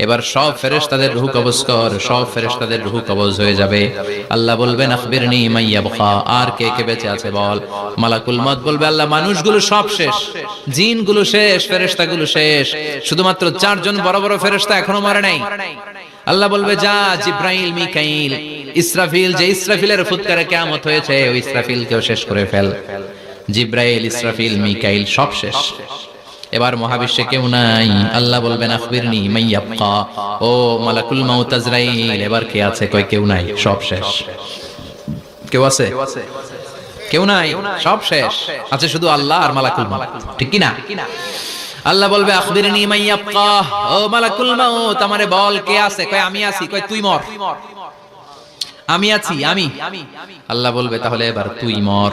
এবার সব ফেরেশতাদের রূহ কবজ কর, সব ফেরেশতাদের রূহ কবজ হয়ে যাবে। আল্লাহ বলবেন, আখবিরনি মাইয়াবকা, আর কে কে বেঁচে আছে বল। মালাকুল মউত বলবে, আল্লাহ মানুষগুলো সব শেষ, জিনগুলো শেষ, ফেরেশতাগুলো শেষ, শুধুমাত্র 4 জন বড় বড় ফেরেশতা এখনো মরে নাই। আল্লাহ বলবে, যা জিব্রাইল, মিকাইল, ইসরাফিল, যে ইসরাফিলের ফুৎকারে কিয়ামত হয়েছে, ওই ইসরাফিলকেও শেষ করে ফেল। জিব্রাইল, ইসরাফিল, মিকাইল সব শেষ। এবার মহাবিশ্বে কেউ নাই। আল্লাহ বলবেন, আখবিরনি মাইয়াবকা, ও মালাকুল মাউত আজরাইল, এবার কে আছে? কই কেউ নাই, সব শেষ। কেউ আছে? কেউ নাই, সব শেষ। আছে শুধু আল্লাহ আর মালাকুল মাউত, ঠিক কি না? আল্লাহ বলবে, আখবিরনি মাইয়াবকা, ও মালাকুল মাউত, আমারে বল কে আছে? কই আমি আছি। কই তুই মর। আমি আছি, আমি। আল্লাহ বলবে, তাহলে এবার তুই মর।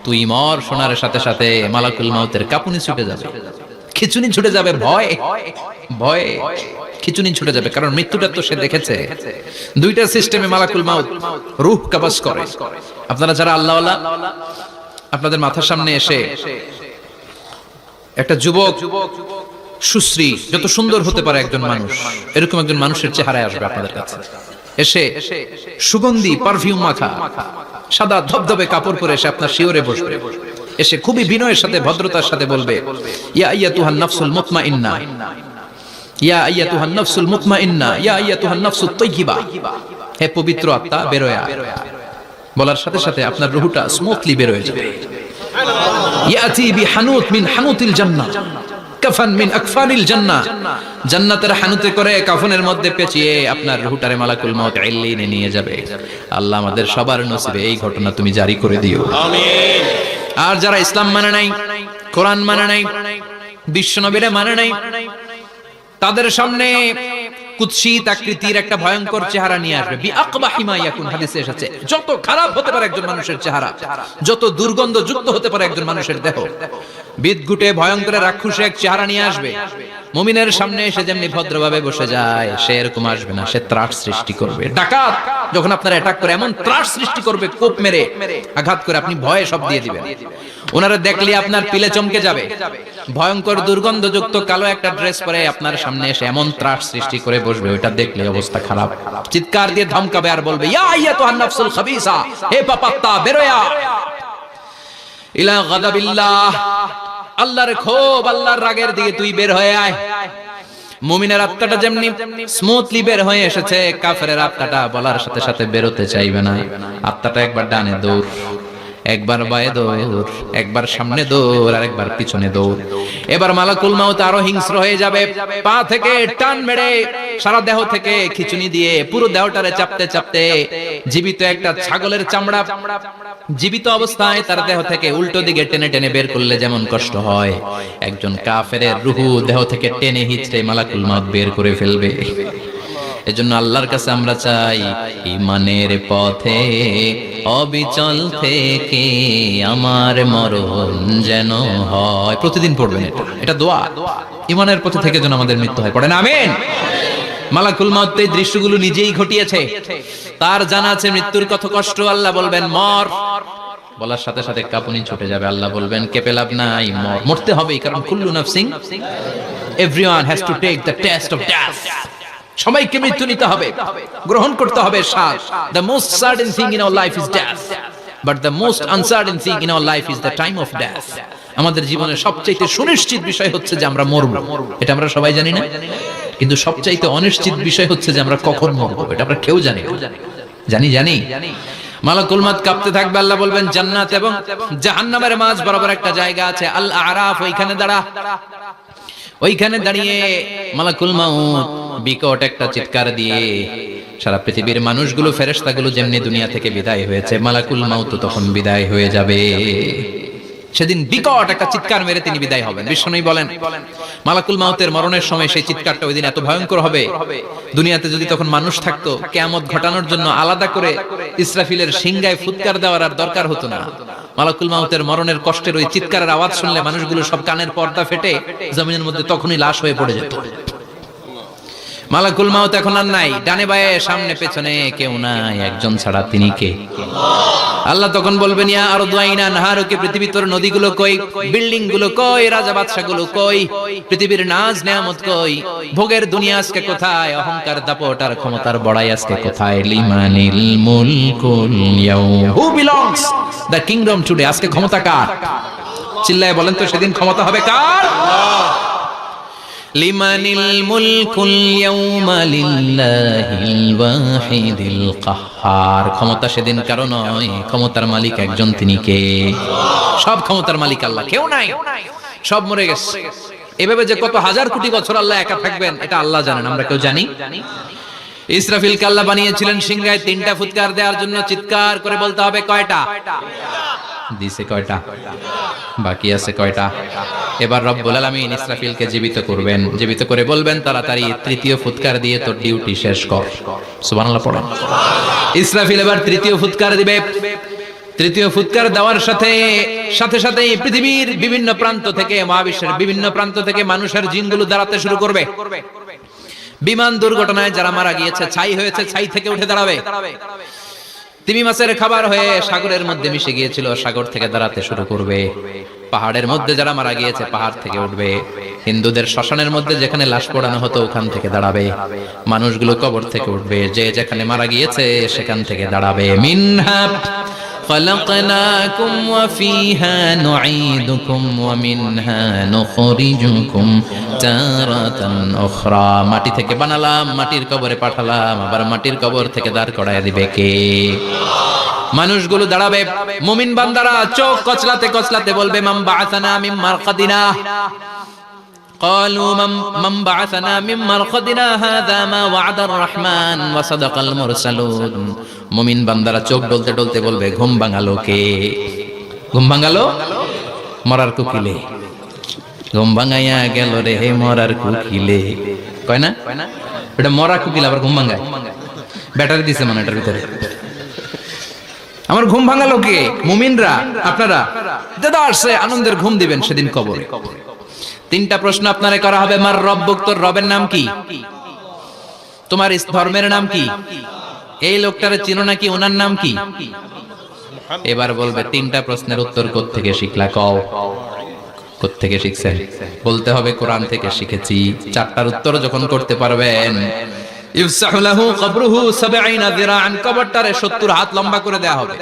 তুই মর শোনার সাথে সাথে মালাকুল মাউতের কাঁপুনি ছুটে যাবে, খিচুনি ছুটে যাবে, ভয় ভয় খিচুনি ছুটে যাবে, কারণ মৃত্যুটা তো সে দেখেছে। দুইটা সিস্টেমে মালাকুল মাউত রূহ কবজ করে। আপনারা যারা আল্লাহওয়ালা, আপনাদের মাথার সামনে এসে একটা যুবক, সুশ্রী, যত সুন্দর হতে পারে একজন মানুষ, এরকম একজন মানুষের চেহারায় আসবে আপনাদের কাছে। এসে সুগন্ধি পারফিউম মাখা, সাদা ধবধবে কাপড় পরে এসে আপনার শিওরে বসবে। এসে খুবই বিনয়ের সাথে, ভদ্রতার সাথে বলবে, ইয়া আইয়াতুহান নাফসুল মুতমাইন্না, ইয়া আইয়াতুহান নাফসুল মুতমাইন্না, ইয়া আইয়াতুহান নাফসুত তাইয়্যিবা, হে পবিত্র আত্মা, বের হয়ে আয়। বলার সাথে সাথে আপনার রূহটা স্মুথলি বের হয়ে যাবে। ইয়াতি বিহানুত মিন হানুতিল জান্নাহ, কাফান মিন আকফানিল জান্নাহ, জান্নাতের হানুতে করে কাফনের মধ্যে পেঁচিয়ে আপনার রূহটারে মালাকুল মাউত ইল্লিনে নিয়ে যাবে। আল্লাহ আমাদের সবার নসিবে এই ঘটনা তুমি জারি করে দিও, আমিন। আর যারা ইসলাম মানে নাই, কোরআন মানে নাই, বিশ্ব নবীরে মানে নাই, তাদের সামনে কুৎসিত আকৃতির একটা ভয়ঙ্কর চেহারা নিয়ে আসবে। বিআকবাহি মা ইয়াকুন, হাদিসে এসেছে, যত খারাপ হতে পারে একজন মানুষের চেহারা, যত দুর্গন্ধ যুক্ত হতে পারে একজন মানুষের দেহ, বিদঘুটে ভয়ঙ্কর রাক্ষসে এক চেহারা নিয়ে আসবে। মুমিনের সামনে এসে যেমনি ভদ্রভাবে বসে যায়, সে এরকম আসবে না, সে ত্রাস সৃষ্টি করবে। ডাকাত যখন আপনার অ্যাটাক করে, এমন ত্রাস সৃষ্টি করবে, কোপ মেরে আঘাত করে আপনি ভয়ে সব দিয়ে দিবেন। ওনারা দেখলে আপনার পিলে চমকে যাবে। ভয়ঙ্কর দুর্গন্ধযুক্ত কালো একটা ড্রেস পরে আপনার সামনে এসে এমন ত্রাস সৃষ্টি করে বসবে, ওটা দেখলে অবস্থা খারাপ। চিৎকার দিয়ে ধমকাবে আর বলবে, ইয়া আইয়াতুহান নাফসুল খাবিসা, হে পাপাত্তা, বের হয়ে আয় ইলা গাদাবিল্লাহ, আল্লাহর ক্ষোভ, আল্লাহর রাগের দিকে তুই বের হয়ে আয়। মুমিনের আত্মাটা যেমনি স্মুথলি বের হয়ে এসেছে, কাফেরের আত্মাটা বলার সাথে সাথে বেরোতে চাইবে না। আত্মাটা একবার ডানে দৌড়, একবার বায়ে দৌড়, একবার সামনে দৌড়, আর একবার পিছনে দৌড়। এবার মালাকুল মাউত আরো হিংস্র হয়ে যাবে, পা থেকে টান মেরে সারা দেহ থেকে খিচুনি দিয়ে পুরো দেহটারে চাপতে চাপতে জীবিত একটা ছাগলের চামড়া জীবিত অবস্থায় তার দেহ থেকে উল্টো দিকে টেনে টেনে বের করলে যেমন কষ্ট হয়, একজন কাফেরের রূহ দেহ থেকে টেনে হিচড়ে মালাকুল মাউত বের করে ফেলবে। এজন্য আল্লাহর কাছে আমরা চাই, ঈমানের পথে অবিচল থেকে আমার মরণ যেন হয়। প্রতিদিন পড়বেন এটা দোয়া, ঈমানের পথে থেকে যেন আমাদের মৃত্যু হয়। পড়েন আমিন। মালাকুল মাউত এই দৃশ্যগুলো নিজেই ঘটিয়েছে, তার জানা আছে মৃত্যুর কত কষ্ট। আল্লাহ বলবেন মর, বলার সাথে সাথে কাঁপুনি ছুটে যাবে। আল্লাহ বলবেন কেঁপে লাভ নাই, মর, মরতে হবেই, কারণ কুল্লু নাফসিন, everyone has to take the taste of death. সবাইকে মৃত্যু নিতে হবে, গ্রহণ করতে হবে স্বাদ। The most certain thing in our life is death, but the most uncertain thing in our life is the time of death. আমাদের জীবনের সবচেয়ে সুনিশ্চিত বিষয় হচ্ছে যে আমরা মরব, এটা আমরা সবাই জানি না, কিন্তু সবচেয়ে অনিশ্চিত বিষয় হচ্ছে যে আমরা কখন মরব, এটা আমরা কেউ জানি না। জানি মালাকুল মাউত কাঁপতে থাকবে। আল্লাহ বলবেন জান্নাত এবং জাহান্নামের মাঝ বরাবর একটা জায়গা আছে, আল আরাফ, ওইখানে দাঁড়া। ওইখানে দাঁড়িয়ে মালাকুল মাউত বিকট একটা চিৎকার দিয়ে সারা পৃথিবীর মানুষগুলো ফেরেশতাগুলো যেমনি দুনিয়া থেকে বিদায় হয়েছে, মালাকুল মাউত তখন বিদায় হয়ে যাবে। সেদিন বিকট একটা চিৎকার মেরে তিনি বিদায় হবেন। বিশ্বনবী বলেন, মালাকুল মাউতের মরণের সময় সেই চিৎকারটা ওই দিন এত ভয়ঙ্কর হবে, দুনিয়াতে যদি তখন মানুষ থাকতো, কিয়ামত ঘটানোর জন্য আলাদা করে ইসরাফিলের সিংগায় ফুৎকার দেওয়ার আর দরকার হতো না। মালাকুল মাউতের মরণের কষ্টের ওই চিৎকারের আওয়াজ শুনলে মানুষগুলো সব কানের পর্দা ফেটে জমিনের মধ্যে তখনই লাশ হয়ে পড়ে যেত। মালাকুল মাউত এখন আর নাই, ডানে বায়ে সামনে পেছনে কেউ নাই, একজন ছাড়া, তিনি কে? আল্লাহ তখন বলবেন, ইয়া আরদু আইনা নাহারুকে, পৃথিবীর তোর নদীগুলো কই, বিল্ডিং গুলো কই, রাজা বাদশা গুলো কই, পৃথিবীর নাজ নেয়ামত কই, ভোগের দুনিয়া আজকে কোথায়, অহংকার দাপট আর ক্ষমতার বড়াই আজকে কোথায়? লিমানিল মুলকুল ইয়াউম, who belongs the kingdom today, আজকে ক্ষমতা কার? চিল্লায় বলেন তো, সেদিন ক্ষমতা হবে কার? লিমানিল মুলকুল ইয়াউমা লিল্লাহিল ওয়াহিদিল কাহ্হার, ক্ষমতা সেদিন কারো নয়, ক্ষমতার মালিক একজন, তিনি কে? সব ক্ষমতার মালিক আল্লাহ, কেউ নাই, সব মরে গেছে। এভাবে যে কত হাজার কোটি বছর আল্লাহ একা থাকবেন এটা আল্লাহ জানেন, আমরা কেউ জানি? ইসরাফিলকে আল্লাহ বানিয়েছিলেন সিংহায় 3টা ফুৎকার দেওয়ার জন্য, চিৎকার করে বলতে হবে কয়টা? দিছে কয়টা? বাকি আছে কয়টা? এবার রব্বুল আলামিন ইসরাফিলকে জীবিত করবেন, জীবিত করে বলবেন, তাড়াতাড়ি 3য় ফুৎকার দিয়ে তোর ডিউটি শেষ কর। সুবহানাল্লাহ পড়েন। ইসরাফিল এবার 3য় ফুৎকার দিবে। 3য় ফুৎকার দেওয়ার সাথে সাথেই পৃথিবীর বিভিন্ন প্রান্ত থেকে, মহাবিশ্বের বিভিন্ন প্রান্ত থেকে মানুষের জিনগুলো দাঁড়াতে শুরু করবে। বিমান দুর্ঘটনায় যারা মারা গিয়েছে, ছাই হয়েছে, ছাই থেকে উঠে দাঁড়াবে। তিমি মাছের খাবার হয়ে সাগরের মধ্যে মিশে গিয়েছিল, সাগর থেকে দাঁড়াতে শুরু করবে। পাহাড়ের মধ্যে যারা মারা গিয়েছে, পাহাড় থেকে উঠবে। হিন্দুদের শ্মশানের মধ্যে যেখানে লাশ পোড়ানো হতো, ওখান থেকে দাঁড়াবে। মানুষগুলো কবর থেকে উঠবে, যে যেখানে মারা গিয়েছে সেখান থেকে দাঁড়াবে। মিনহা خلقناكم وفيها نعيدكم ومنها نخرجكم تارة أخرى, মাটি থেকে বানালাম, মাটির কবরে পাঠালাম, আবার মাটির কবর থেকে দাঁড় করায় দিবে কে? মানুষগুলো দাঁড়াবে। মুমিন বান্দারা চোখ কচলাতে কচলাতে বলবে, মান বাআসানা মিন মারকাদিনা, قالوا من بعثنا من مرقدنا هذا ما وعد الرحمن وصدق المرسلون। মুমিন বান্দারা চোখ ডলতে ডলতে বলবে, ঘুম ভাঙালো কে? ঘুম ভাঙালো মরার কুকিলে, ঘুম ভাঙাইয়া গেল রে হে মরার কুকিলে। কয় না এটা মরা কুকিল, আবার ঘুম ভাঙায়, ব্যাটারি দিছে মানে এটার ভিতরে। আমার ঘুম ভাঙালো কে? মুমিনরা, আপনারা দাদা আসছে, আনন্দের ঘুম দিবেন সেদিন কবরে। 3টা প্রশ্ন আপনারে করা হবে। মার রব্বুক, তোর রবের নাম কি? তোমার ধর্মের নাম কি? এই লোকটারে চিনো নাকি? ওনার নাম কি? এবার বলবে 3টা প্রশ্নের উত্তর কোত্থেকে শিখলা? কও কোত্থেকে শিখছেন? বলতে হবে কোরআন থেকে শিখেছি। 4টার উত্তর যখন করতে পারবেন, ইফসাহু লাহু কবরুহু 70 যিরাআন, কবরটারে 70 হাত লম্বা করে দেয়া হবে।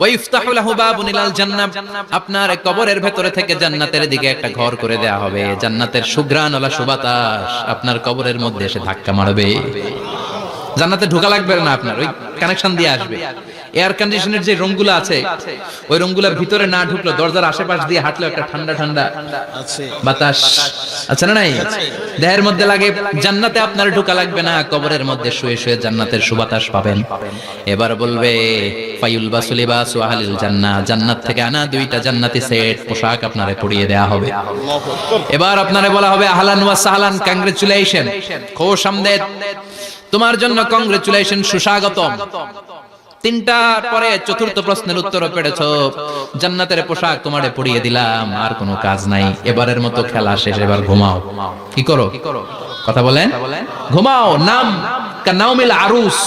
ওয়াইফতাহু লাহু বাবুন ইলাল জান্নাহ, আপনার কবরের ভেতরে থেকে জান্নাতের দিকে একটা ঘর করে দেয়া হবে। জান্নাতের সুঘ্রাণওয়ালা সুবাতাস আপনার কবরের মধ্যে এসে ধাক্কা মারবে। জান্নাতে ঢোকা লাগবে না, আপনার ওই কানেকশন দিয়ে আসবে। এয়ার কন্ডিশনের যে রুমগুলো আছে, ওই রুমগুলোর ভিতরে না ঢুকলো, দরজার আশেপাশ দিয়ে হাঁটলো একটা ঠান্ডা ঠান্ডা বাতাস আছে না নাই? দেহের মধ্যে লাগে। জান্নাতে আপনার ঢোকা লাগবে না, কবরের মধ্যে শুয়ে শুয়ে জান্নাতের সুবাতাস পাবেন। এবার বলবে ফায়ুলবাসু লিবাসু আহলিল জান্নাহ, জান্নাত থেকে আনা 2টা জান্নাতি সেট পোশাক আপনারে পরিয়ে দেয়া হবে। এবার আপনারে বলা হবে আহলান ওয়া সাহলান, কংগ্রেচুলেশন, খুশ আমদেদ, তোমার জন্য কংগ্রেচুলেশন, সুস্বাগতম। 3টার পরে 4র্থ প্রশ্নের উত্তরও পেরেছো, জান্নাতের পোশাক তোমারে পরিয়ে দিলাম, আর কোনো কাজ নাই, এবারের মতো খেলা শেষ, এবার ঘুমাও। কি করো? কথা বলেন, ঘুমাও। নাম কানাউমিল আরুস,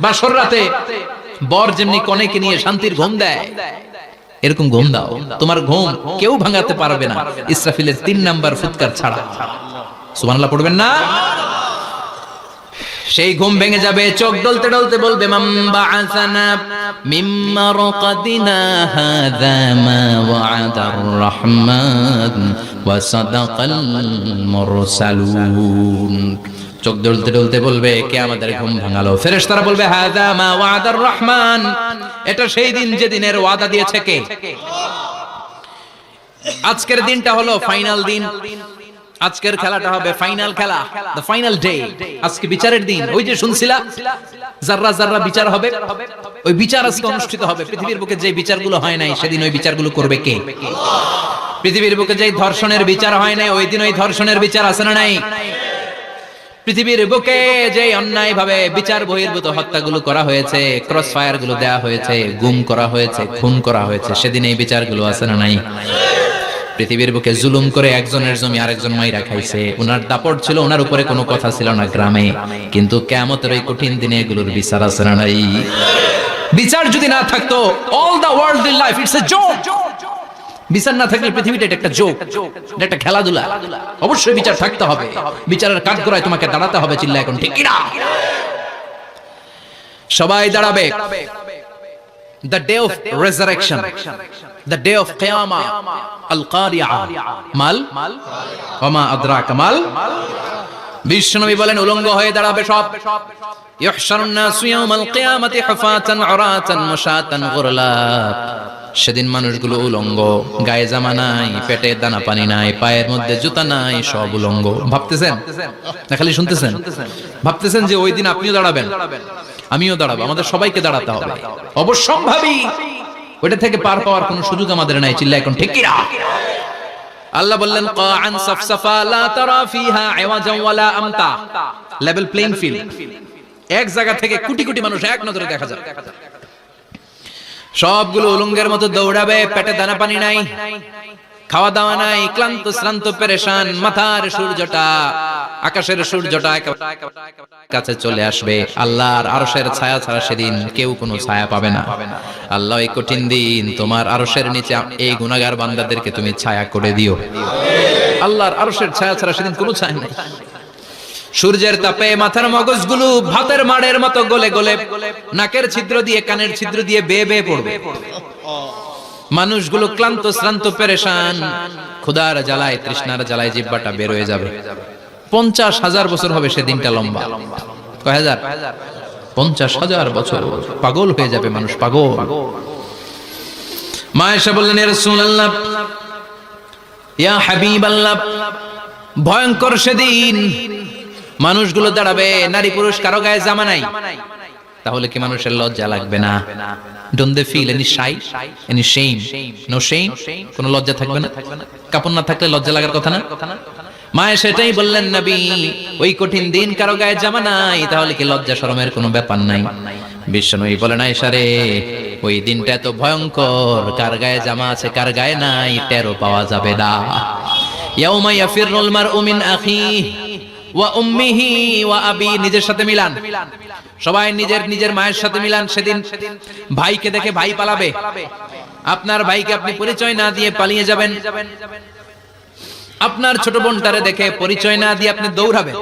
বাসর রাতে বর যেমনি কনেকে নিয়ে শান্তির ঘুম দেয়, এরকম ঘুম দাও। তোমার ঘুম কেউ ভাঙাতে পারবে না ইসরাফিলের 3 নাম্বার ফুৎকার ছাড়া। সুবহানাল্লাহ পড়বেন না? সেই ঘুম ভেঙে যাবে, চোখ ডলতে ডলতে বলবে, মান বাআসানা মিন মারকাদিনা হাযা মা ওয়া'দার রহমান ওয়া সাদাকাল মুরসালুন। চোখ ডলতে ডলতে বলবে, কে আমাদের ঘুম ভাঙালো? ফেরেশতারা বলবে, হাযা মা ওয়া'দার রহমান, এটা সেই দিন যেদিনের ওয়াদা দিয়েছে কে? আজকের দিনটা হলো ফাইনাল দিন। আজকের খেলাটা হবে ফাইনাল খেলা, দ্য ফাইনাল ডে। আজকে বিচারের দিন। ওই যে শুনছিলা যাররা যাররা বিচার হবে, ওই বিচার আজকে অনুষ্ঠিত হবে। পৃথিবীর বুকে যে বিচারগুলো হয় নাই সেদিন ওই বিচারগুলো করবে কে? পৃথিবীর বুকে যে ধর্ষণের বিচার হয় নাই ওই দিন ওই ধর্ষণের বিচার আছে না নাই? পৃথিবীর বুকে যে অন্যায় ভাবে বিচার বহির্ভূত হত্যাগুলো করা হয়েছে, ক্রস ফায়ার গুলো দেওয়া হয়েছে, গুম করা হয়েছে, খুন করা হয়েছে, সেদিন এই বিচারগুলো আছে না নাই? পৃথিবীর বুকে জুলুম করে একজনের জমি আরেকজন মাইরা খাইছে, ওনার দাপট ছিল, ওনার উপরে কোনো কথা ছিল না গ্রামে, কিন্তু কিয়ামতের ওই কঠিন দিনে এগুলোর বিচার আছে না নাই? বিচার যদি না থাকতো, all the worldly life it's a joke. বিচার না থাকলে পৃথিবীটা একটা জোক, এটা একটা খেলাধুলা। অবশ্যই বিচার থাকতে হবে, বিচারের কাঠগড়ায় তোমাকে দাঁড়াতে হবে। চিল্লা এখন ঠিক কিনা? সবাই দাঁড়াবে। The day of resurrection, the day of qiyamah, al-qari'ah, mal wama adraka mal। বিশ্বনবী বলেন উলঙ্গ হয়ে দাঁড়াবে সব। ইহশারুন নাসু ইয়াওমাল কিয়ামাতি হুফাতান উরাতান মুশাতান গুরলা। সেদিন মানুষগুলো উলঙ্গ, গায়ে জামা নাই, পেটে দানা পানি নাই, পায়ের মধ্যে জুতা নাই, সব উলঙ্গ। ভাবতেছেন না খালি শুনতেছেন? ভাবতেছেন যে ওই দিন আপনিও দাঁড়াবেন, আমিও দাঁড়াবো, আমাদের সবাইকে দাঁড়াতে হবে। অবশ্যম্ভাবী। ওইটা থেকে পার পাওয়ার কোনো সুযোগ আমাদের নাই। চিল্লা এখন ঠিক কিনা? আল্লাহ বললেন কাআন সাফসাফা লা তারা ফিহা আওয়াজান ওয়ালা আমতা। Level playing field. এক জায়গা থেকে কোটি কোটি মানুষ এক নজরে দেখা যাবে। সবগুলো উলঙ্গের মতো দৌড়াবে, পেটে দানা পানি নাই, খাওয়া দাওয়া নাই, ক্লান্ত শ্রান্ত পেরেশান, মাথার সূর্যটা, আকাশের সূর্যটা কাছে চলে আসবে। আল্লাহর আরশের ছায়া ছাড়া সেদিন কেউ কোনো ছায়া পাবে না। আল্লাহ এই কঠিন দিন তোমার আরশের নিচে এই গুনাহগার বান্দাদেরকে তুমি ছায়া করে দিও। আল্লাহর আরশের ছায়া ছাড়া সেদিন কোনো ছায়া নাই। সূর্যের তাপে মাথার মগজগুলো ভাতের মাড়ের মতো গলে গলে নাকের ছিদ্র দিয়ে কানের ছিদ্র দিয়ে বেয়ে বেয়ে পড়বে। মানুষগুলো ক্লান্ত শ্রান্ত পেরেশান, ক্ষুধার জ্বালায় তৃষ্ণার জ্বালায় জিহ্বাটা বের হয়ে যাবে। 50,000 বছর হবে সেদিনটা লম্বা। কয় হাজার? 50,000 বছর। পাগল হয়ে যাবে মানুষ, পাগল। মা আয়েশা বললেন ইয়া রাসূলুল্লাহ, ইয়া হাবিবাল্লাহ, ভয়ঙ্কর সেদিন মানুষগুলো দাঁড়াবে, নারী পুরুষ কারো গায়ে জামা নাই। তাহলে কি মানুষের লজ্জা লাগবে না? Don't they feel any shy, any shame? No shame? কোনো লজ্জা থাকবে না? কাপড় না থাকলে লজ্জা লাগার কথা না? মায়ে সেটাই বললেন নবী, ওই কঠিন দিন কারো গায়ে জামা নাই, তাহলে কি লজ্জা শরমের কোনো ব্যাপার নাই? বিশ্বনবী বলেন আয়েশা রে, ওই দিনটা এত ভয়ঙ্কর, কার গায়ে জামা আছে কার গায়ে নাই টেরও পাওয়া যাবে না। ইয়াউমা ইয়াফিরুল মারউ মিন আখিহি ওয়া উম্মিহি ওয়া আবি। নিজের সাথে মিলান, সবাই নিজের নিজের মায়ের সাথে মিলান। সেদিন ভাইকে দেখে ভাই পালাবে। আপনার ভাইকে আপনি পরিচয় না দিয়ে পালিয়ে যাবেন। আপনার ছোট বোনটারে দেখে পরিচয় না দিয়ে আপনি দৌড়াবেন।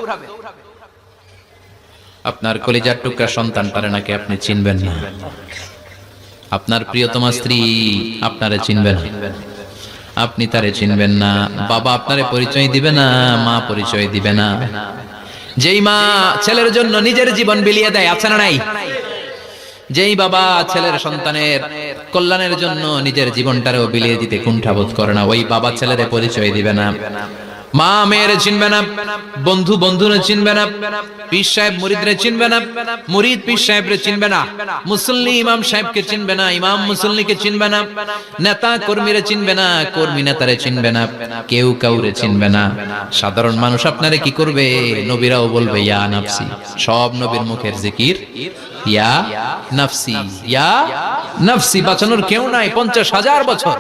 আপনার কলিজার টুকরা সন্তানটারে নাকি আপনি চিনবেন না। আপনার প্রিয়তমা স্ত্রী আপনারে চিনবেন না, আপনি তারে চিনবেন না। বাবা আপনারে পরিচয় দিবে না, মা পরিচয় দিবে না। যেই মা ছেলের জন্য নিজের জীবন বিলিয়ে দেয়, আছে না নাই? যেই বাবা ছেলের সন্তানের কল্যাণের জন্য নিজের জীবনটারেও বিলিয়ে দিতে কুণ্ঠাবোধ করে না, ওই বাবা ছেলের পরিচয় দিবে না। মা মেয়েরে চিনবে না, বন্ধু বন্ধুরে চিনবে না, পীর সাহেব মুরিদরে চিনবে না, মুরিদ পীর সাহেবরে চিনবে না, মুসল্লি ইমাম সাহেবকে চিনবে না, ইমাম মুসল্লিকে চিনবে না, নেতা কর্মীরে চিনবে না, কর্মী নেতারে চিনবে না, কেউ কাউরে চিনবে না। সাধারণ মানুষ আপনারে কি করবে? নবীরাও বলবে ইয়া নাফসি। সব নবীর মুখের জিকির ইয়া নাফসি, ইয়া নাফসি। বাঁচানোর কেউ নাই। 50,000 বছর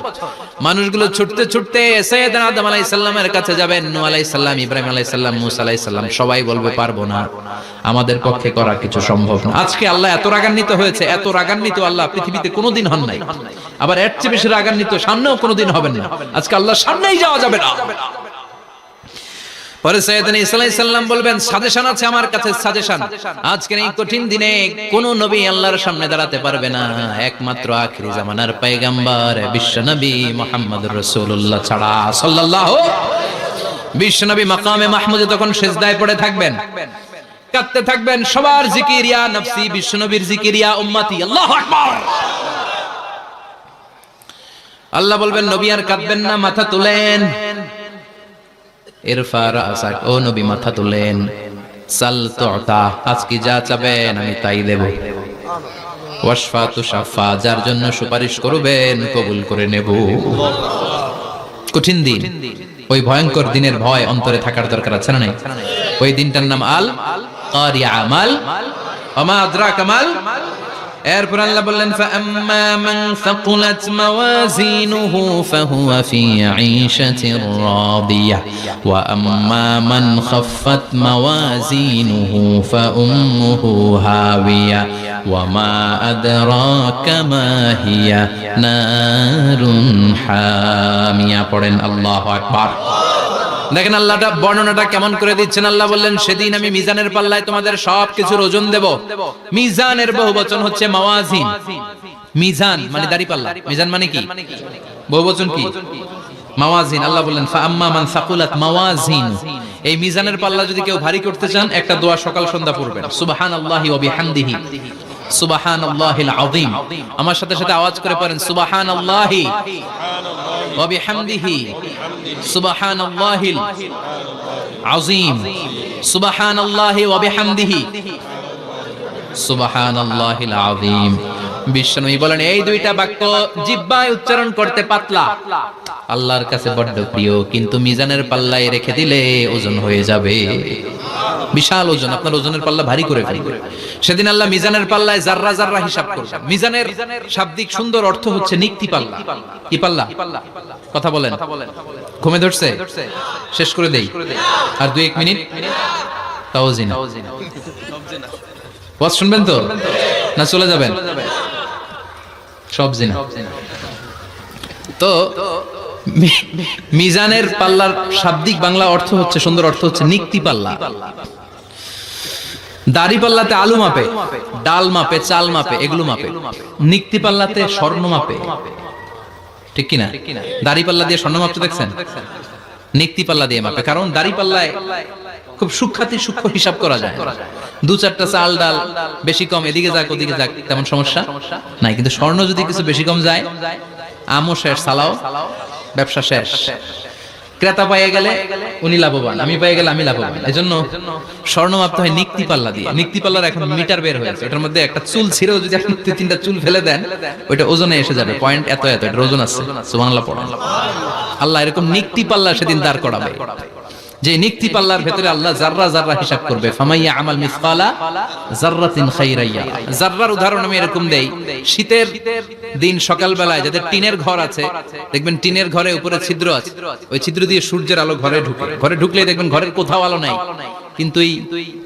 মানুষগুলো ছুটতে ছুটতে সাইয়েদনা আদম আলাইহিস সালামের কাছে যাবেন। নূহ আলাইহিস সালাম, ইব্রাহিম আলাইহিস সালাম, মূসা আলাইহিস সালাম, সবাই বলবে পারবো না, আমাদের পক্ষে করা কিছু সম্ভব না। আজকে আল্লাহ এত রাগান্বিত হয়েছে, এত রাগান্বিত আল্লাহ পৃথিবীতে কোনোদিন হন নাই। আবার এর চেয়ে বেশি রাগান্বিত সামনেও কোনোদিন হবেন না। আজকে আল্লাহর সামনেই যাওয়া যাবে না। পরে সাইয়েদনা ঈসা আলাইহিস সালাম বলবেন সাজেশন আছে আমার কাছে, সাজেশন। আজকের এই কঠিন দিনে কোন নবী আল্লাহর সামনে দাঁড়াতে পারবে না, একমাত্র আখিরি জামানার পয়গম্বর বিশ্ব নবী মুহাম্মদুর রাসূলুল্লাহ ছাড়া সাল্লাল্লাহু। বিশ্ব নবী মাকামে মাহমুদে তখন সিজদায় পড়ে থাকবেন, কাঁদতে থাকবেন। সবার জিকির ইয়া নফসি, বিশ্ব নবীর জিকির ইয়া উম্মতি। আল্লাহু আকবার। আল্লাহ বলবেন নবী আর কাঁদবেন না, মাথা তুলেন। ইরফা রাসাক, ও নবী মাথা তুলেন, সাল তুতা, আজকে যা চাবেন আমি তাই দেব। ওয়াশফা তুশাফা, যার জন্য সুপারিশ করবেন কবুল করে নেব। কঠিন দিন, ওই ভয়ঙ্কর দিনের ভয় অন্তরে থাকার দরকার আছে না নাই? ওই দিনটার নাম আল কারিয়া, মাল ওমা আদরাকা মাল। এরপর আল্লাহ বললেন ফাআম্মা মান সাকুলাত মাওয়াজিনুহু ফাহুয়া ফি ঈশাতির রাদিয়া ওয়া আম্মা মান খাফফাত মাওয়াজিনুহু ফাউম্মুহু হাওিয়া ওয়া মা আদরাকা মা হিয়া নারুন হামিয়া। পড়েন আল্লাহু আকবার। দেখেন আল্লাহটা বর্ণনাটা কেমন করে দিচ্ছেন। আল্লাহ বললেন সেদিন আমি মিজানের পাল্লায় তোমাদের সবকিছুর ওজন দেব। মিজানের বহুবচন হচ্ছে মাওয়াজিন। মিজান মানে দাড়ি পাল্লা, মিজান মানে কি? বহুবচন কি? মাওয়াজিন। আল্লাহ বললেন ফাআম্মা মান সাকুলাত মাওয়াজিন, এই মিজানের পাল্লা যদি কেউ ভারী করতে চান একটা দোয়া সকাল সন্ধ্যা পড়বেন, সুবহানাল্লাহি ওয়া বিহামদিহি সুবহানাল্লাহিল আযীম। আমার সাথে সাথে আওয়াজ করে পড়েন সুবহানাল্লাহি ওয়া বিহামদিহি সুবহানাল্লাহিল আযীম, সুবহানাল্লাহি ওয়া বিহামদিহি সুবহানাল্লাহিল আযীম। বিশ্বনবী বলেন এই দুইটা বাক্য জিহ্বায় উচ্চারণ করতে পাতলা, আল্লাহর কাছে বড্ড প্রিয়, কিন্তু মিজানের পাল্লায় রেখে দিলে ওজন হয়ে যাবে বিশাল ওজন, আপনার ওজনের পাল্লা ভারী করে ফেলবে। সেদিন আল্লাহ মিজানের পাল্লায় জাররা জাররা হিসাব করবে। মিজানের শাব্দিক সুন্দর অর্থ হচ্ছে নিক্তি পাল্লা। কি পাল্লা? কথা বলেন, ঘুমে ধরছে? শেষ করে দেই, আর 2-1 মিনিট। তাওজিনা ওয়াজ শুনবেন তো না চলে যাবেন? সব জিনা। তো মিজানের পাল্লার শাব্দিক বাংলা অর্থ হচ্ছে, সুন্দর অর্থ হচ্ছে নিক্তি পাল্লা। দাড়ি পাল্লাতে আলু মাপে, ডাল মাপে, চাল মাপে, এগুলো মাপে। নিক্তি পাল্লাতে স্বর্ণ মাপে, ঠিক কিনা? দাড়ি পাল্লা দিয়ে স্বর্ণ মাপতে দেখছেন? নিক্তি পাল্লা দিয়ে মাপে, কারণ দাড়ি পাল্লায় খুব সূক্ষ্ম হিসাব করা যায়। 2-4টা চাল ডাল বেশি কম এদিকে যাক ওদিকে যাক তেমন সমস্যা নাই, কিন্তু স্বর্ণ যদি কিছু বেশি কম যায়, আমও শেষ, সালাও, ব্যবসা শেষ। ক্রেতা পাইয়ে গেলে উনি লাভবান, আমি পাইয়ে গেলে আমি লাভবান। এজন্য স্বর্ণ মাপতে হয় নিক্তি পাল্লা দিয়ে। নিক্তি পাল্লার এখন মিটার বের হয়েছে, ওটার মধ্যে একটা চুল ছিঁড়েও যদি আপনি 2-3টা চুল ফেলে দেন ওইটা ওজনে এসে যাবে, পয়েন্ট এত এত, এটা ওজন আছে। সুবহানাল্লাহ পড়েন। আল্লাহ এরকম নিক্তি পাল্লা সেদিন দাঁড় করাবে, যে নিক্তি পাল্লার ভেতরে আল্লাহ জাররা জাররা হিসাব করবে। ফামাইয়া আমাল মিসকালা জাররাতিন খাইরাইয়া। জাররার উদাহরণ আমি এরকম দেই, শীতের দিন সকাল বেলায় যাদের টিনের ঘর আছে, দেখবেন টিনের ঘরে উপরে ছিদ্র আছে, ওই ছিদ্র দিয়ে সূর্যের আলো ঘরে ঢুকে। ঘরে ঢুকলে দেখবেন ঘরের কোথাও আলো নাই, কিন্তু এই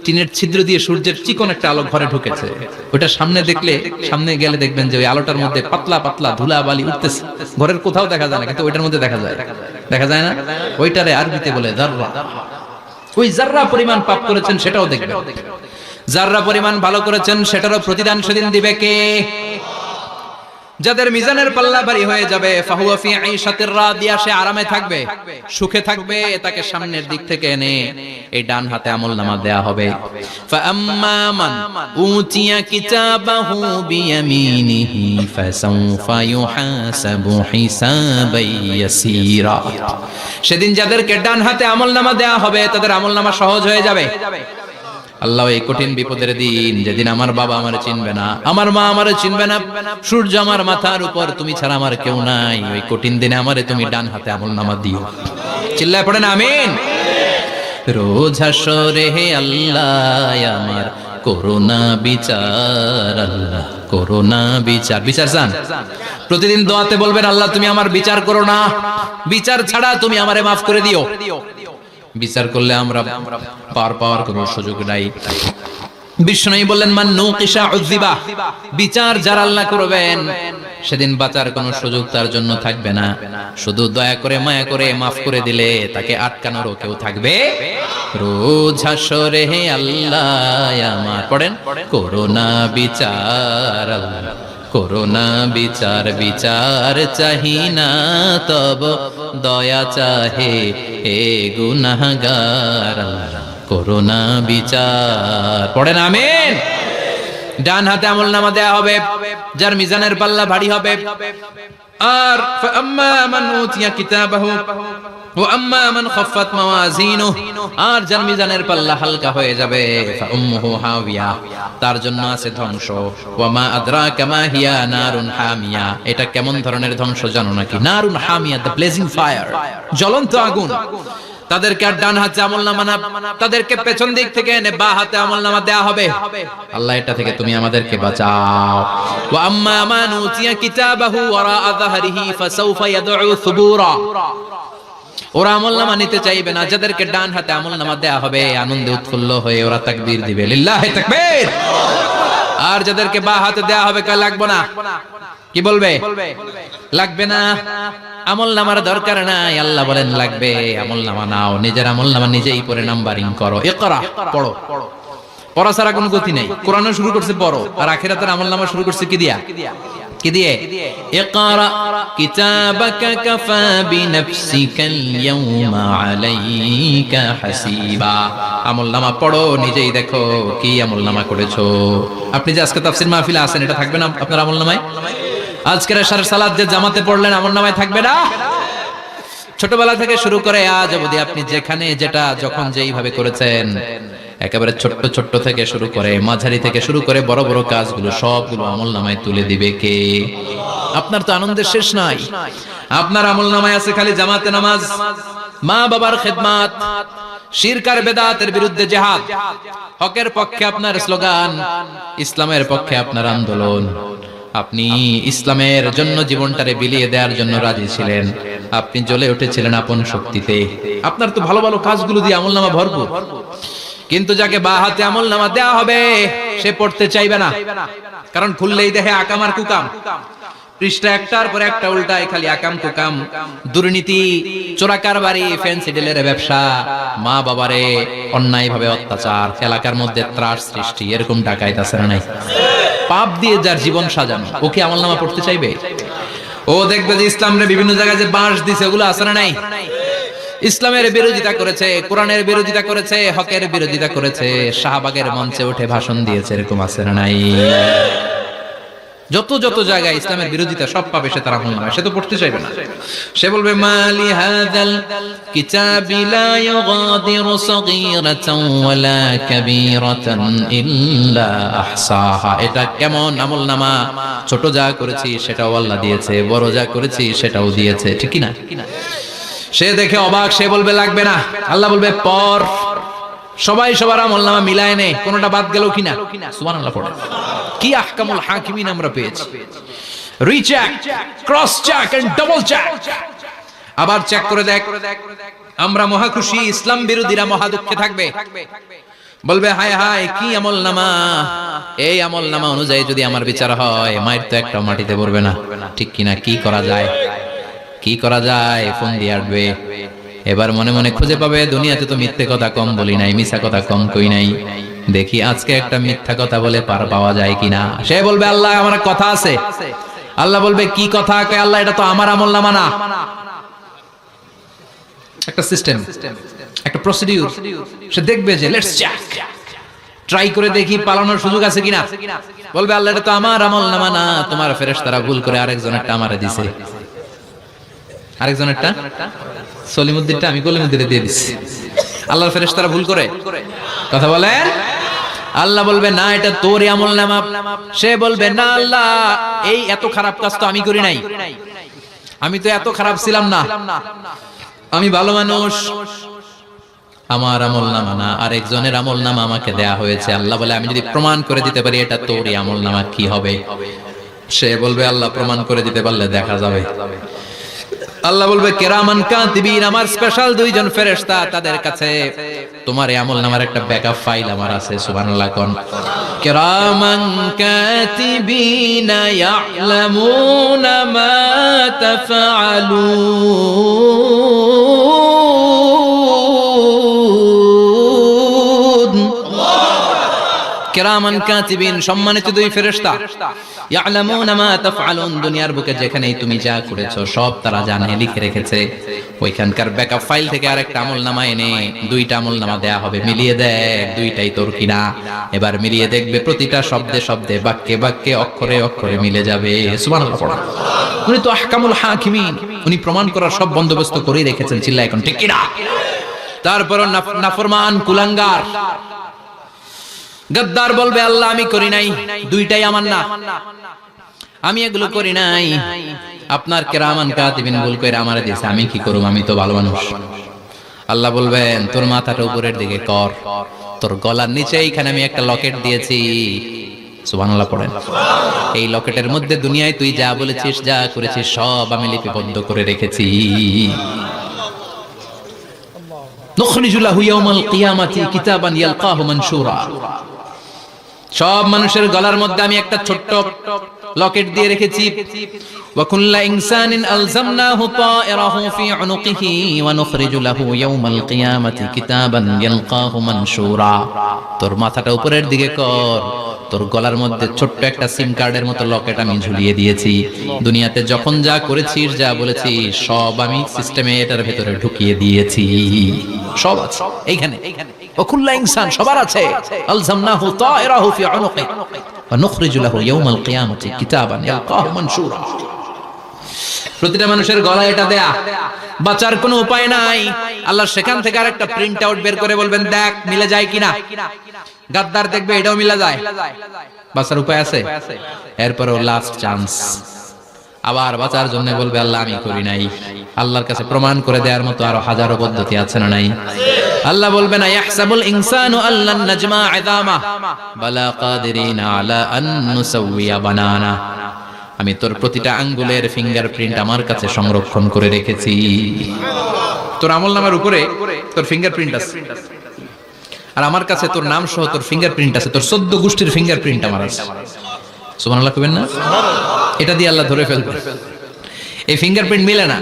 টিনের ছিদ্র দিয়ে সূর্যের চিকন একটা আলো ঘরে ঢুকেছে। ওটা সামনে দেখলে, সামনে গেলে দেখবেন যে ওই আলোটার মধ্যে পাতলা পাতলা ধুলা বালি উঠতেছে, ঘরের কোথাও দেখা যায় না, কিন্তু ওইটার মধ্যে দেখা যায়। দেখা যায় না? ওইটারে আরবিতে বলে জাররা। ওই জাররা পরিমাণ পাপ করেছেন সেটাও দেখবেন, জাররা পরিমাণ ভালো করেছেন সেটারও প্রতিদান সেদিন দিবে কে? যাদের মিজানের পাল্লা ভারী হয়ে যাবে, ফাহুয়া ফি ঈশাতির রাদিয়া, সে আরামে থাকবে, সুখে থাকবে। তাকে সামনের দিক থেকে এনে এই ডান হাতে আমলনামা দেয়া হবে। ফাআম্মা মান উতিয়া কিতাবাহু বিয়ামিনিহি ফাসাউফা ইউহাসাবু হিসাবান ইয়াসীরা। সেদিন যাদেরকে ডান হাতে আমলনামা দেয়া হবে তাদের আমলনামা সহজ হয়ে যাবে। আল্লাহ এই কঠিন বিপদের দিন, যেদিন আমার বাবা আমারে চিনবে না, আমার মা আমারে চিনবে না, সূর্য আমার মাথার উপর, তুমি ছাড়া আমার কেউ নাই, ওই কঠিন দিনে আমারে তুমি ডান হাতে আমলনামা দিও। চিল্লায় পড়েন আমিন। রোজ হাসরে হে আল্লাহ আমার করোনা বিচার, আল্লাহ করোনা বিচার। বিচার চান? প্রতিদিন দোয়াতে বলবেন আল্লাহ তুমি আমার বিচার করো না, বিচার ছাড়া তুমি আমারে মাফ করে দিও। বিচার করলে আমরা পার পাওয়ার কোনো সুযোগ নাই। বিষ্ণু বললেন মান নুকিশা উযিবা, বিচার যারা আল্লাহ করবেন সেদিন বাঁচার কোনো সুযোগ তার জন্য থাকবে না। শুধু দয়া করে মায়া করে মাফ করে দিলে তাকে আটকানোরও কেউ থাকবে। রোজ হাসরে হে আল্লাহ আমার, পড়েন, করোনা বিচার, আল্লাহ করোনা বিচার, বিচার চাহি না তব দয়া চাহে হে গুনাহগার, করোনা বিচার। পড়েন আমিন। ডান হাতে আমলনামা দেয়া হবে যার মিজানের পাল্লা ভারী হবে। আর ফাআম্মা মান উতিয়া কিতাবাহু, ওয়া আম্মা মান খাফফাত মাওয়াজিনুহু, আর যার মিজানের পাল্লা হালকা হয়ে যাবে, ফা উম্মুহু হাওিয়া, তার জন্য আছে ধ্বংস। ওয়া মা আদরাকা মা হিয়া নারুন হামিয়া, এটা কেমন ধরনের ধ্বংস জানো নাকি? নারুন হামিয়া, দ্য ব্লেজিং ফায়ার, জ্বলন্ত আগুন। তাদেরকে আর ডান হাতে আমলনামা না, তাদেরকে পেছন দিক থেকে এনে বা হাতে আমলনামা দেয়া হবে। আল্লাহ এটা থেকে তুমি আমাদেরকে বাঁচাও। ওয়া আম্মা মান উতিয়া কিতাবাহু ওয়ারা যাহরিহি ফাসাউফা ইয়াদউ সুবুরা, ওরা আমলনামা নিতে চাইবে না। যাদেরকে ডান হাতে আমলনামা দেয়া হবে, আনন্দে উৎফুল্ল হয়ে ওরা তাকবীর দিবে, লিল্লাহি তাকবীর। আর যাদেরকে বা হাতে দেয়া হবে, কা লাগবে না, কি বলবে? লাগবে না, আমলনামার দরকার নাই। আল্লাহ বলেন লাগবে, আমলনামা নাও, নিজের আমলনামা নিজেই পড়ে নাম্বারিং করো। ইকরা, পড়ো। পড়া ছাড়া কোনো গতি নাই। কোরআনও শুরু করছে পড়ো, আর আখিরাতের আমলনামা শুরু করছে কি দিয়া? কি দিয়ে? ইকরা কিতাবাকা কাফা বিনাফসিকাল ইয়াউমা আলাইকা হাসিবা। আমলনামা পড়ো, নিজেই দেখো কি আমলনামা করেছো। আপনি যে আজকে তাফসীর মাহফিলে আছেন, এটা থাকবে না আপনার আমলনামায়? আজকের এশার সালাত যে জামাতে পড়লেন, আমলনামায় থাকবে না? ছোটবেলা থেকে শুরু করে আজ অবধি আপনি যেখানে যেটা যখন যেইভাবে করেছেন, একেবারে ছোট্ট ছোট্ট থেকে শুরু করে মাঝারি থেকে শুরু করে বড় বড় কাজগুলো সবগুলো আমলনামায় তুলে দিবে কে? আপনার তো আনন্দের শেষ নাই। আপনার আমলনামায় আছে খালি জামাতে নামাজ, মা বাবার খেদমত, শিরক আর বেদাতের বিরুদ্ধে জিহাদ, হকের পক্ষে আপনার স্লোগান, ইসলামের পক্ষে আপনার আন্দোলন। আপনি ইসলামের জন্য জীবনটারে বিলিয়ে দেওয়ার জন্য রাজি ছিলেন। আপনি জ্বলে উঠেছিলেন আপন শক্তিতে। আপনার তো ভালো ভালো কাজগুলো দিয়ে আমলনামা ভরপুর। কিন্তু যাকে বা হাতে আমলনামা দেয়া হবে, সে পড়তে চাইবে না। কারণ খুললেই দেখে আকাম আর কুকাম, পৃষ্ঠা একটার পর একটা উল্টায় খালি আকাম কুকাম, দুর্নীতি, চোরা কারবারি, ফ্যান্সি ডিলের ব্যবসা, মা বাবারে অন্যায় ভাবে অত্যাচার, এলাকার মধ্যে ত্রাস সৃষ্টি, এরকম ডাকাইত আছে না নাই? পাপ দিয়ে যার জীবন সাজানো, ওকে আমলনামা পড়তে চাইবে? ও দেখবে যে ইসলামের বিভিন্ন জায়গায় যে বাঁশ দিছে, ওগুলো আছে না নাই? ইসলামের বিরোধিতা করেছে, কোরআনের বিরোধিতা করেছে, হকের বিরোধিতা করেছে, শাহবাগের মঞ্চে উঠে ভাষণ দিয়েছে, এরকম আছে না নাই? যত যত জায়গায় ইসলামের বিরোধিতা সব পাবে সে, তারা আমলনামা, সে তো পড়তে চাইবে না। সে বলবে মালি হাযাল কিতাবি লা ইউগাদিরু সগীরাতান ওয়ালা কাবীরাতান ইল্লা আহসাহা। এটা কেমন আমলনামা? ছোট যা করেছি সেটাও আল্লাহ দিয়েছে, বড় যা করেছি সেটাও দিয়েছে, ঠিক কি না? সে দেখে অবাক, সে বলবে লাগবে না। আল্লাহ বলবে পর। সবাই সবার আমলনামা মিলায় নে, কোনটা বাদ গেল কিনা? সুবহানাল্লাহ পড়ে। কি আহকামুল হাকিমিন আমরা পেয়েছি। Recheck, cross check and double check. আবার চেক করে দেখ। আমরা মহা খুশি, ইসলাম বিরোধীরা মহা দুঃখে থাকবে। বলবে হায় হায় কি আমলনামা, এই আমলনামা অনুযায়ী যদি আমার বিচার হয়, মায়ের তো একটা মাটিতে পড়বে না, ঠিক কিনা? কি করা যায়? কি করা যায়? ফোন দিয়ে আসবে। এবার মনে মনে খুঁজে পাবে, দুনিয়াতে তো মিথ্যে কথা কম বলি নাই, মিছা কথা কম কই নাই, দেখি আজকে একটা মিথ্যা কথা বলে পার পাওয়া যায় কিনা। সে বলবে আল্লাহ আমার কথা আছে। আল্লাহ বলবে কি কথা? কয় আল্লাহ এটা তো আমার আমলনামা না। একটা সিস্টেম, একটা প্রসিডিউর। সে দেখবে যে লেটস চেক, ট্রাই করে দেখি পালানোর সুযোগ আছে কিনা। বলবে আল্লাহ এটা তো আমার আমলনামা না, তোমার ফেরেশতারা ভুল করে আরেকজনেরটা আমারে দিছে। আরেকজনেরটা সলিমুদ্দিনটা আমি কলিমুদ্দিনে দিয়ে দিচ্ছি। আল্লাহর ফেরেশতারা ভুল করে কথা বলেন। আল্লাহ বলবে না এটা তোরই আমলনামা। সে বলবে না আল্লাহ এই এত খারাপ কাজ তো আমি করি নাই, আমি তো এত খারাপ ছিলাম না, আমি ভালো মানুষ, আমার আমলনামা না, আরেকজনের আমলনামা আমাকে দেয়া হয়েছে। আল্লাহ বলে আমি যদি প্রমাণ করে দিতে পারি এটা তোরই আমলনামা, কি হবে? সে বলবে আল্লাহ প্রমাণ করে দিতে পারলে দেখা যাবে। আল্লাহ বলবে কিরামান কাতিবিন, আমার স্পেশাল দুইজন ফেরেশতা, তাদের কাছে তোমার এই আমলনামার একটা ব্যাকআপ ফাইল আমার আছে। সুবহানাল্লাহ কোন। কিরামান কাতিবিন ইয়ালামুনা মা তাফআলুন। কিরামান কাতিবিন সম্মানিত দুই ফেরেশতা, ইয়ালামুনা মা তাফআলুন, দুনিয়ার বুকে যেখানেই তুমি যা করেছো সব তারা জানে, লিখে রেখেছে। ওইখানকার ব্যাকআপ ফাইল থেকে আরেকটা আমলনামা এনে দুইটা আমলনামা দেয়া হবে, মিলিয়ে দেখ দুইটাই তোর কিনা। এবার মিলিয়ে দেখবে প্রতিটা শব্দে শব্দে, বাক্যে বাক্যে, অক্ষরে অক্ষরে মিলে যাবে। সুবহানাল্লাহ পড়া। উনি তো আহকামুল হাকিমিন, উনি প্রমাণ করার সব বন্দোবস্ত করেই রেখেছেন। চিল্লা এখন ঠিক কিনা? তারপর নাফরমান কুলাঙ্গার গদ্দার বলবে আল্লাহ আমি করি নাই, দুইটাই আমার না, আমি এগুলো করি নাই, আপনার কেরামান কাতিবিন ভুল করে আমারে দিয়েছে, আমি কি করব, আমি তো ভালো মানুষ। আল্লাহ বলবেন তোর মাথাটা উপরের দিকে কর, তোর গলার নিচে এইখানে আমি একটা লকেট দিয়েছি। সুবহানাল্লাহ পড়েন। এই লকেটের মধ্যে দুনিয়ায় তুই যা বলেছিস, যা করেছিস সব আমি লিপিবদ্ধ করে রেখেছি। নুখরিজু লাহু ইয়াওমাল কিয়ামাতি কিতাবান ইয়ালকাহু মানশুরা। সব মানুষের গলার মধ্যে আমি একটা ছোট্ট লকেট দিয়ে রেখেছি। ওয়া কুল্লা ইনসানিন আলজামনাহু তায়রাহু ফি উনুকিহি ওয়া নুখরিজু লাহু ইয়াওমাল কিয়ামাতি কিতাবান ইয়ালকাহু মানশুরা। তোর মাথাটা উপরের দিকে কর, তোর গলার মধ্যে ছোট্ট একটা সিম কার্ডের মতো লকেট আমি ঝুলিয়ে দিয়েছি। দুনিয়াতে যখন যা করেছিস, যা বলেছিস সব আমি সিস্টেমে এটার ভেতরে ঢুকিয়ে দিয়েছি, সব আছে এইখানে। ওকুল্লা ইনসান সবার আছে। আলজামনাহু তায়রাহু ফি উনুকি ওয়া নুখরিজু লাহু ইয়াওমাল কিয়ামাতি কিতাবান ইয়ালকাহু মানশুরা। প্রতিটা মানুষের গলায় এটা দেয়া, বাঁচার কোনো উপায় নাই। আল্লাহ সেখান থেকে আরেকটা প্রিন্ট আউট বের করে বলবেন দেখ মিলে যায় কিনা। গাদ্দার দেখবে এটাও মিলে যায়, বাঁচার উপায় আছে। এরপরও লাস্ট চান্স, আবার বাঁচার জন্য বলবে আল্লাহ আমি করি নাই। আল্লাহর কাছে প্রমাণ করে দেওয়ার মতো আরো হাজারো পদ্ধতি আছে না নাই? আল্লাহ বলবেন ইয়াহসাবুল ইনসানু আল্লান নাজমা ইযামা বালা কাদিরিনা আলা আন নুসাউইয়া বানানা। আমি তোর প্রতিটা আঙ্গুলের ফিঙ্গারপ্রিন্ট আমার কাছে সংরক্ষণ করে রেখেছি। তোর আমলনামার উপরে তোর ফিঙ্গারপ্রিন্ট আছে, আর আমার কাছে তোর নাম সহ তোর ফিঙ্গারপ্রিন্ট আছে, তোর 14 গোষ্ঠীর ফিঙ্গারপ্রিন্ট আমার আছে। সুবহানাল্লাহ কইবেন না? এটা দিয়ে আল্লাহ ধরে ফেলবে। এই ফিঙ্গারপ্রিন্ট মিলে না,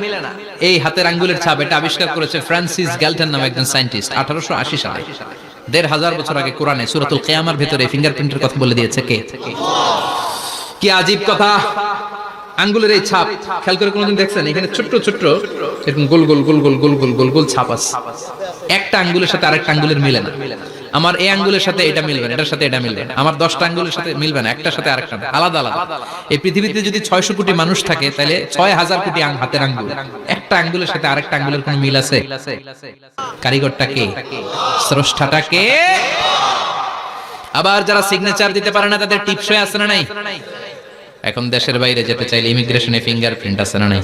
এই হাতের আঙ্গুলের ছাপ, এটা আবিষ্কার করেছে ফ্রান্সিস গ্যালটন নামে একজন সায়েন্টিস্ট 1880 সালে। 1500 বছর আগে কোরআনে সূরাতুল কিয়ামার ভিতরে ফিঙ্গারপ্রিন্টের কথা বলে দিয়েছে কে? কি আজীব কথা! আঙ্গুলের এই ছাপ খেয়াল করে কোনদিন দেখছেন? এখানে ছোট্ট ছোট্ট এরকম গোল গোল গোল গোল গোল গোল গোল গোল ছাপ আছে। একটা আঙ্গুলের সাথে আরেকটা আঙ্গুলের মিলে না। আমার এই আঙ্গুলের সাথে এটা মিলবে না, এটার সাথে এটা মিলবে না। আমার 10টা আঙ্গুলের সাথে মিলবে না, একটার সাথে আরেকটা আলাদা আলাদা। এই পৃথিবীতে যদি 600 কোটি মানুষ থাকে তাহলে 6000 কোটি হাতের আঙ্গুল, একটা আঙ্গুলের সাথে আরেকটা আঙ্গুলের কোনো মিল আছে? কারিগরটা কে? স্রষ্টাটা কে? আবার যারা সিগনেচার দিতে পারে না তাদের টিপসই আছে না নাই? এখন দেশের বাইরে যেতে চাইলে ইমিগ্রেশনে ফিঙ্গারপ্রিন্ট আছে না নাই?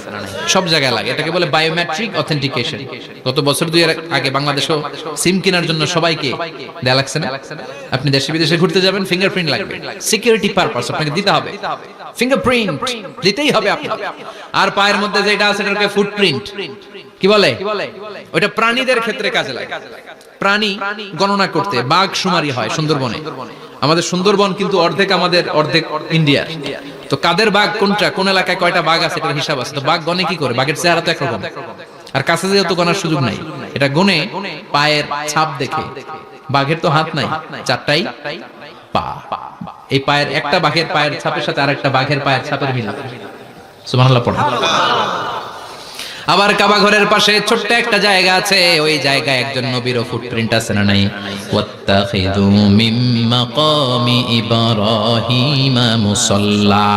সব জায়গায় লাগে, এটাকে বলে বায়োমেট্রিক অথেন্টিকেশন। গত বছর 2 এর আগে বাংলাদেশেও সিম কেনার জন্য সবাইকে দেয়া লাগছে না? আপনি দেশে বিদেশে ঘুরতে যাবেন, ফিঙ্গারপ্রিন্ট লাগবে, সিকিউরিটি পারপাস আপনাকে দিতে হবে, ফিঙ্গারপ্রিন্ট দিতেই হবে আপনাকে। আর পায়ের মধ্যে যেটা আছে এটাকে ফুটপ্রিন্ট কি বলে? ওটা প্রাণীদের ক্ষেত্রে কাজে লাগে। প্রাণী গণনা করতে বাঘ শুমারি হয় সুন্দরবনে। আমাদের সুন্দরবন কিন্তু অর্ধেক আমাদের, অর্ধেক ইন্ডিয়ার। তো কাদের বাঘ কোনটা, কোন এলাকায় কয়টা বাঘ আছে এটার হিসাব আছে। তো বাঘ গনে কি করে? বাঘের চেহারা তো একরকম, আর কাছে যেহেতু গনার সুযোগ নাই, এটা গনে পায়ের ছাপ দেখে। বাঘের তো হাত নাই, 4টাই পা। এই পায়ের একটা বাঘের পায়ের ছাপের সাথে আরেকটা বাঘের পায়ের ছাপের মিল। সুবহানাল্লাহ পড়া। আবার কাবা ঘরের পাশে ছোট্ট একটা জায়গা আছে, ওই জায়গায় একজন নবীর ফুটপ্রিন্ট আছে না নাই? ওয়াত্তাখিযু মিন মাকামি ইব্রাহিম মুসাল্লা।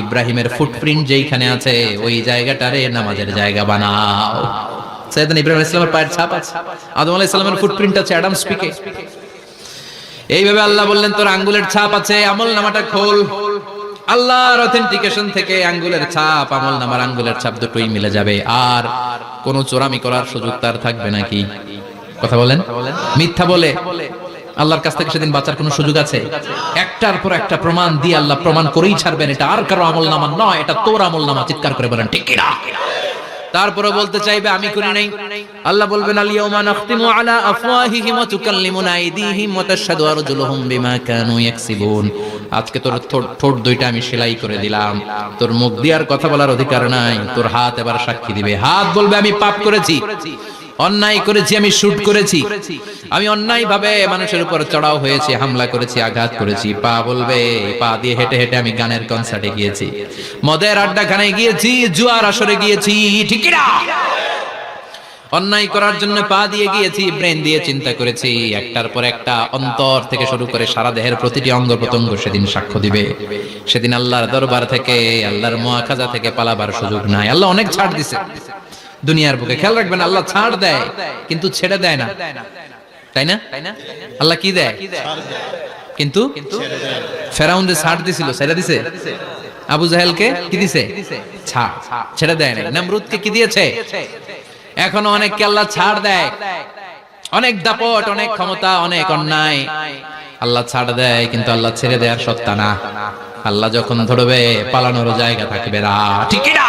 ইব্রাহিমের ফুটপ্রিন্ট যেইখানে আছে ওই জায়গাটারে নামাজের জায়গা বানাও। সাইয়েদনা ইব্রাহিম আলাইহিস সালামের পায়ের ছাপ আছে, আদম আলাইহিস সালামের ফুটপ্রিন্ট আছে অ্যাডামস পিকে। এইভাবে আল্লাহ বললেন তোর আঙ্গুলের ছাপ আছে, আমলনামাটা খোল। আল্লাহর অথেন্টিকেশন থেকে আঙ্গুলের ছাপ, আমলনামার আঙ্গুলের ছাপ দুটোই মিলে যাবে। আর কোন চোরামি করার সুযোগ তার থাকবে নাকি? কথা বলেন। মিথ্যা বলে আল্লাহর কাছ থেকে সেদিন বাঁচার কোন সুযোগ আছে? একটার পর একটা প্রমাণ দিয়ে আল্লাহ প্রমাণ করেই ছাড়বেন এটা আর কারো আমলনামা নয়, এটা তোর আমলনামা। চিৎকার করে বলেন ঠিক কিনা? তারপরে বলতে চাইবে আমি করি নাই। আল্লাহ বলবেন আল ইয়াউমা নাখতিমু আলা আফওয়াহিহিম ওয়া তুকাল্লিমুনা আইদিহিম ওয়া তাশহাদু আরজুলুহুম বিমা কানু ইয়াকসিবুন। আজকে তোর ঠোঁট দুইটা আমি সেলাই করে দিলাম, তোর মুখ দিয়ে আর কথা বলার অধিকার নাই। তোর হাত এবার সাক্ষী দিবে। হাত বলবে আমি পাপ করেছি, অন্যায় করেছি, আমি শুট করেছি, আমি অন্যায় ভাবে মানুষের উপর চড়াও হয়েছি, হামলা করেছি, আঘাত করেছি। পা বলবে পা দিয়ে হেঁটে হেঁটে আমি গানের কনসার্টে গিয়েছি, মদের আড্ডাখানায় গিয়েছি, জুয়ার আসরে গিয়েছি, ঠিক কি না? অন্যায় করার জন্য পা দিয়ে গিয়েছি, ব্রেন দিয়ে চিন্তা করেছি, একটার পর একটা অন্তর থেকে শুরু করে সারা দেহের প্রতিটি অঙ্গ প্রত্যঙ্গ সেদিন সাক্ষ্য দিবে। সেদিন আল্লাহর দরবার থেকে, আল্লাহর মুআখাজা থেকে পালাবার সুযোগ নাই। আল্লাহ অনেক ছাড় দিছে দুনিয়ার বুকে। খেয়াল রাখবেন, আল্লাহ ছাড় দেয় কিন্তু ছেড়ে দেয় না, তাই না? আল্লাহ কি দেয়? কিন্তু ফেরাউন যে ছাড় দিছিল, ছেড়ে দিছে। আবু জাহেলকে কি দিছে? ছাড়, ছেড়ে দেয় না। নমরুদকে কি দিয়েছে? এখনো অনেককে আল্লাহ ছাড় দেয়। অনেক দাপট, অনেক ক্ষমতা, অনেক অন্যায় আল্লাহ ছাড় দেয়, কিন্তু আল্লাহ ছেড়ে দেওয়ার সত্তা না। আল্লাহ যখন ধরবে পালানোর জায়গা থাকবে না, ঠিক না?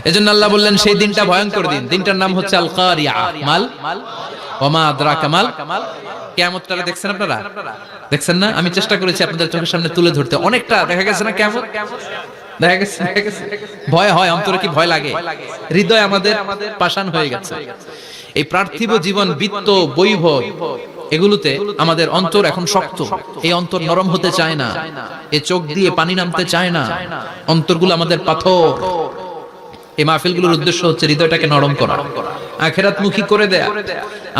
এজন্য আল্লাহ বললেন সেই দিনটা ভয়ঙ্কর দিন। দিনটার নাম হচ্ছে আল কারিয়া। মাল ওমা আদরাকা মাল। কিয়ামতটা দেখছেন আপনারা? দেখছেন না? আমি চেষ্টা করেছি আপনাদের চোখের সামনে তুলে ধরতে। অনেকটা দেখা গেছে না কিয়ামত? দেখা গেছে। ভয় হয়, অন্তরে কি ভয় লাগে? হৃদয় আমাদের পাষাণ হয়ে গেছে। এই পার্থিব জীবন, বিত্ত, বৈভব, এগুলোতে আমাদের অন্তর এখন শক্ত। এই অন্তর নরম হতে চায় না, এই চোখ দিয়ে পানি নামতে চায় না, অন্তরগুলো আমাদের পাথর। এই মাহফিলগুলোর উদ্দেশ্য হচ্ছে হৃদয়টাকে নরম করা, আখিরাতমুখী করে দেয়া।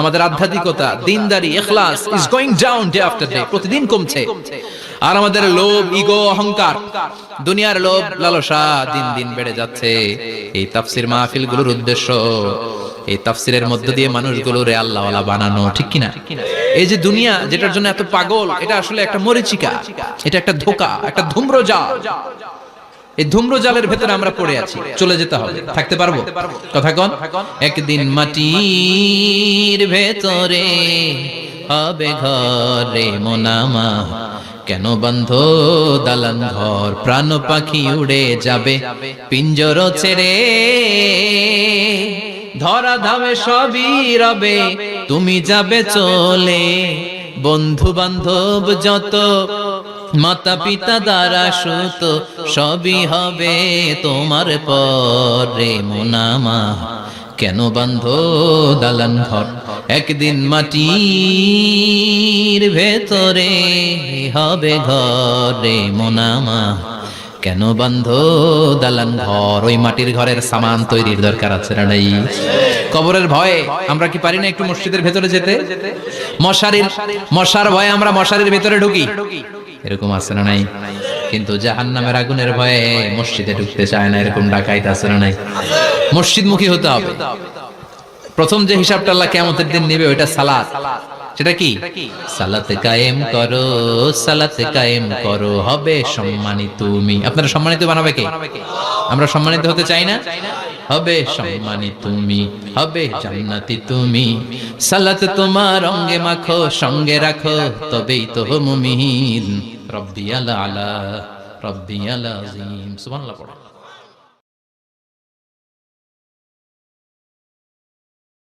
আমাদের আধ্যাত্মিকতা, দ্বীনদারি, ইখলাস is going down day after day, প্রতিদিন কমছে। আর আমাদের লোভ, ইগো, অহংকার, দুনিয়ার লোভ লালসা দিন দিন বেড়ে যাচ্ছে। এই তাফসীর মাহফিলগুলোর উদ্দেশ্য এই তাফসীরের মধ্য দিয়ে মানুষগুলোরে আল্লাহওয়ালা বানানো, ঠিক কিনা? এই যে দুনিয়া যেটার জন্য এত পাগল, এটা আসলে একটা মরিচিকা, এটা একটা ধোঁকা, একটা ধূম্রজাল। এই ধূম্রজালের ভেতরে আমরা পড়ে আছি, চলে যেতে হবে। থাকতে পারবো? কথা কন। একদিন মাটির ভেতরে হবে ঘরে মোনামা, কেন বন্ধ দালান ঘর, প্রাণ পাখি উড়ে যাবে পিঞ্জর ছেড়ে, ধরা ধামে সবই রবে তুমি যাবে চলে, বন্ধু বান্ধব যত, মাতা পিতা দ্বারা সুত, সবই হবে তোমার পরে মোনামা, কেন বান্ধ দালান ঘর, একদিন মাটির ভেতরে হবে ঘরে মোনামা, কেন বান্ধ দালান ঘর। ওই মাটির ঘরের সামান তৈরির দরকার আছে না নাই? কবরের ভয়ে আমরা কি পারি না একটু মসজিদের ভেতরে যেতে? মশার ভয়ে আমরা মশারির ভেতরে ঢুকি, এরকম আছে না নাই? কিন্তু জাহান্নামের আগুনের ভয়ে মসজিদে ঢুকতে চায় না, এরকম ডাকাইত আছে না নাই? মসজিদমুখী হতে হবে। প্রথম যে হিসাবটা আল্লাহ কিয়ামতের দিন নেবে ওইটা সালাত। সেটা কি? সালাত কায়েম করো, সালাত কায়েম করো, হবে সম্মানিত তুমি। আপনারা সম্মানিত বানাবে কে? আমরা সম্মানিত হতে চাই না? হবে সম্মানিত তুমি, হবে জান্নাতি তুমি, সালাত তোমার অঙ্গে মাখো, সঙ্গে রাখো, তবেই তো মুমিন। রব্বিয়াল আলা, রব্বিয়াল আযীম। সুবহানাল্লাহ পড়ো।